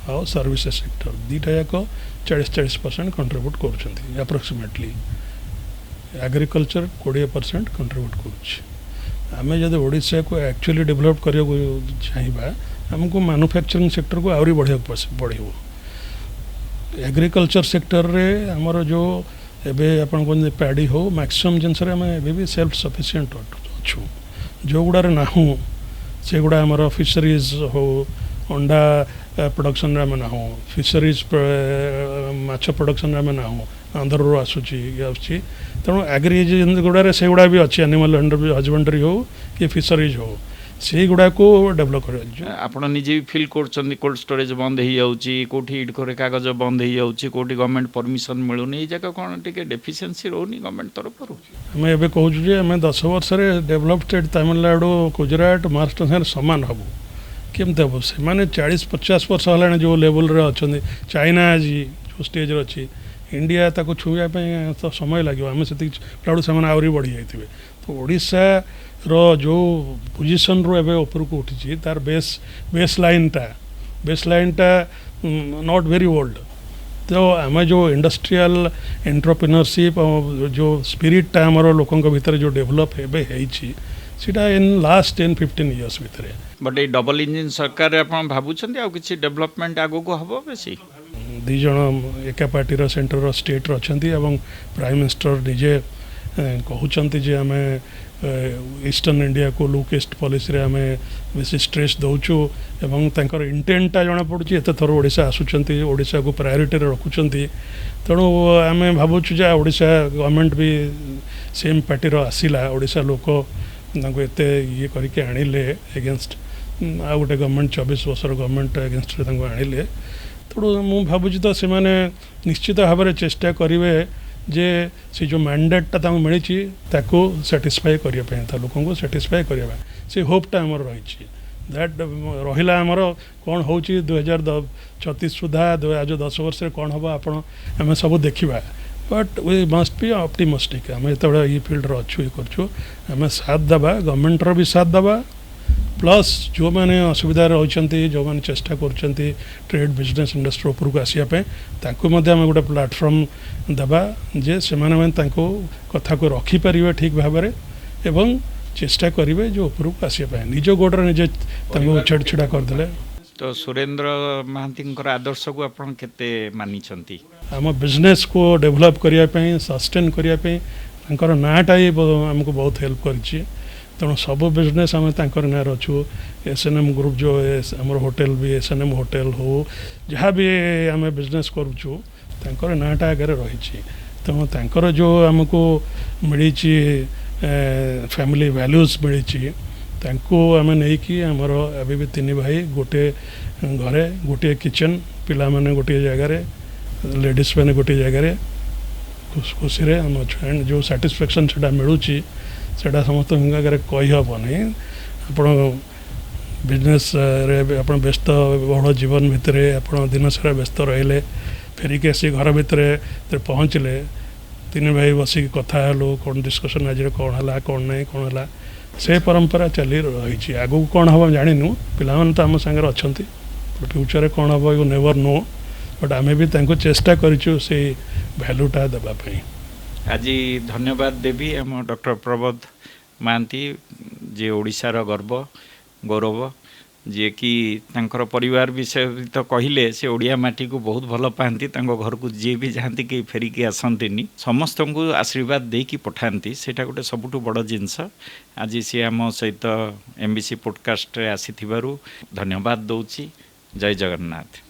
और सर्विसेज सेक्टर दीटा जाक 40% कंट्रीब्यूट कर अप्रोक्सीमेटली एग्रीकल्चर 20% कंट्रीब्यूट करें जब ओडिशा को एक्चुअली डेवलप करने चाहिए आमको मैन्युफैक्चरिंग सेक्टर को आहरी बढ़िया पड़ो एग्रीकल्चर सेक्टर रे हमर जो एबे आपण को पैडी हो मैक्सिमम जिनस भी सेल्फ सफिशिएंट अच्छू जो गुड़ार ना से गुड़ा आमर फिशरीज हो अंडा प्रोडक्शन आम ना फिशरीज माछ प्रोडक्शन आम ना आंध्र आसूची तेणु एग्री गुड़ा से गुड़ा भी अच्छी एनिमल हजबेंडरी हो कि फिशरीज हो से गुड़ा को डेवलप कर आपण निजे भी फिल कर कोल्ड स्टोरेज बंद हो जाऊँगी कौटी इटकोरे कागज बंद हो जाऊँगी कौटी गवर्नमेंट परमिशन मिलूनी ये जगह कौन टे डेफिशिएंसी रोनी गवर्नमेंट तरफ आम एवं कहूँ आम 10 वर्ष डेवलप स्टेट तमिलनाडु गुजरात महाराष्ट्र साथ सामान हबू केमती हम से 40-50 वर्ष है जो लेवल रे अच्छा चाइना आज जो स्टेज अच्छी इंडिया ताको छुईवाई तो समय लगे आम से आहरी बढ़ी जाइए तो ओडिशा रो जो पोजिशन रो एवं ऊपर को उठी तार बेस लाइन टा नॉट वेरी ओल्ड तो आम जो इंडस्ट्रियल एंटरप्रेन्योरशिप जो स्पिरिटा आमर लोकों भीतर जो develop Etah in last 10-15 years भितर बट ये डबल इंजिन सरकार आप भावुंट आ कि डेवलपमेंट आगो को हम बेसी दी जन एका पार्टी सेंटर स्टेट अच्छा प्राइम मिनिस्टर निजे कहते जे आम ईस्टर्न इंडिया को लुक ईस्ट पॉलिसी रे आम बेसी स्ट्रेस दौचु एवं तांकर इंटेंटा जना पड़ुची एत थर ओडिशा आसुचंती ओडिशा को प्रायोरिटी रे रखुचंती तेणु आम भावुछु जे ओडिशा गवर्नमेंट भी सेम पार्टी रो आसिला ओडिशा लोक एते ये करके आनिले एगेंस्ट आ गोटे गवर्नमेंट 24 वर्षर गवर्नमेंट एगेंस्ट आनिले तेणु मु भावुची तो से निश्चित भाव में चेष्टा करेंगे जे से जो मैंडेटा मिली ताको सैटिस्फाई करने लोक सैटिस्फाई करवा से होपटा आमर रही दैट रहा आमर कौन हो 2036 सुधा आज 10 वर्ष कौन हम आम सब देखा but we must be optimistic आम जो ये फील्ड अच्छु ये करें साथ दबा गवर्नमेंट भी साथ दबा प्लस जो मैंने असुविधा रही जो मैंने चेष्टा कर ट्रेड बिजनेस इंडस्ट्री उपरको आसापी गोटे प्लाटफर्म दबा जे से कथा को रखिपारे ठीक भाव में एवं चेष्टा करेंगे जो उपरको आसापी निज गोड़े निजे छेड़छेड़ा करदे तो सुरेंद्र महांती आदर्श को आपन केते मानिछंती आम बिजनेस को डेवलप करने सस्टेन करने नाटा ही आमको बहुत हेल्प करी तेणु सब बिजनेस आम ना अच्छु एसएनएम ग्रुप जो आम होटेल भी एसएनएम होटेल हो जहाँ भी आम बिजनेस करुचु नाटा आगे रही तेणु जो आमको मिली फैमिली वैल्यूज मिली तांको आमे नहीं कि हमर अभी भी तीन भाई गोटे घरे गोटे किचन पिला माने गोटे जगह रे लेडीज मैंने गोटे जगह रे खुशी रे हम एंड जो सैटिस्फैक्शन सेटा मिलूची सेटा समस्त आगे कही हेनी आपण बिजनेस रे आपण व्यस्त बहुल जीवन भितर आपण दिन सारा व्यस्त रहिले फेरिक आसी घर भितर पहुँचले तीन भाई बसिक कथा हेलु कौन डिस्कसन आज कौन है कौन नहीं कौन है से परंपरा चली रही आगू कौन हम जानिनु पिलाମାନେ तो आम सागर अच्छा फ्यूचर कौन हम यू नेवर नो बट आम भी चेष्टा करूँ से भैल्यूटा देवाई। आज धन्यवाद देवी आम डॉक्टर प्रबोध महांती जे ओडिशार गर्व गौरव जे कि तांकर परिवार विषय तो कहले से ओडिया माटी को बहुत भल पाती घर को जी भी जाती कि फेरिकी आसती समस्त को आशीर्वाद देकी पठाती सेटा गोटे सबुठ बड़ जिनस आज सी आम सहित एमबीसी पॉडकास्ट आसी धन्यवाद दौची। जय जगन्नाथ।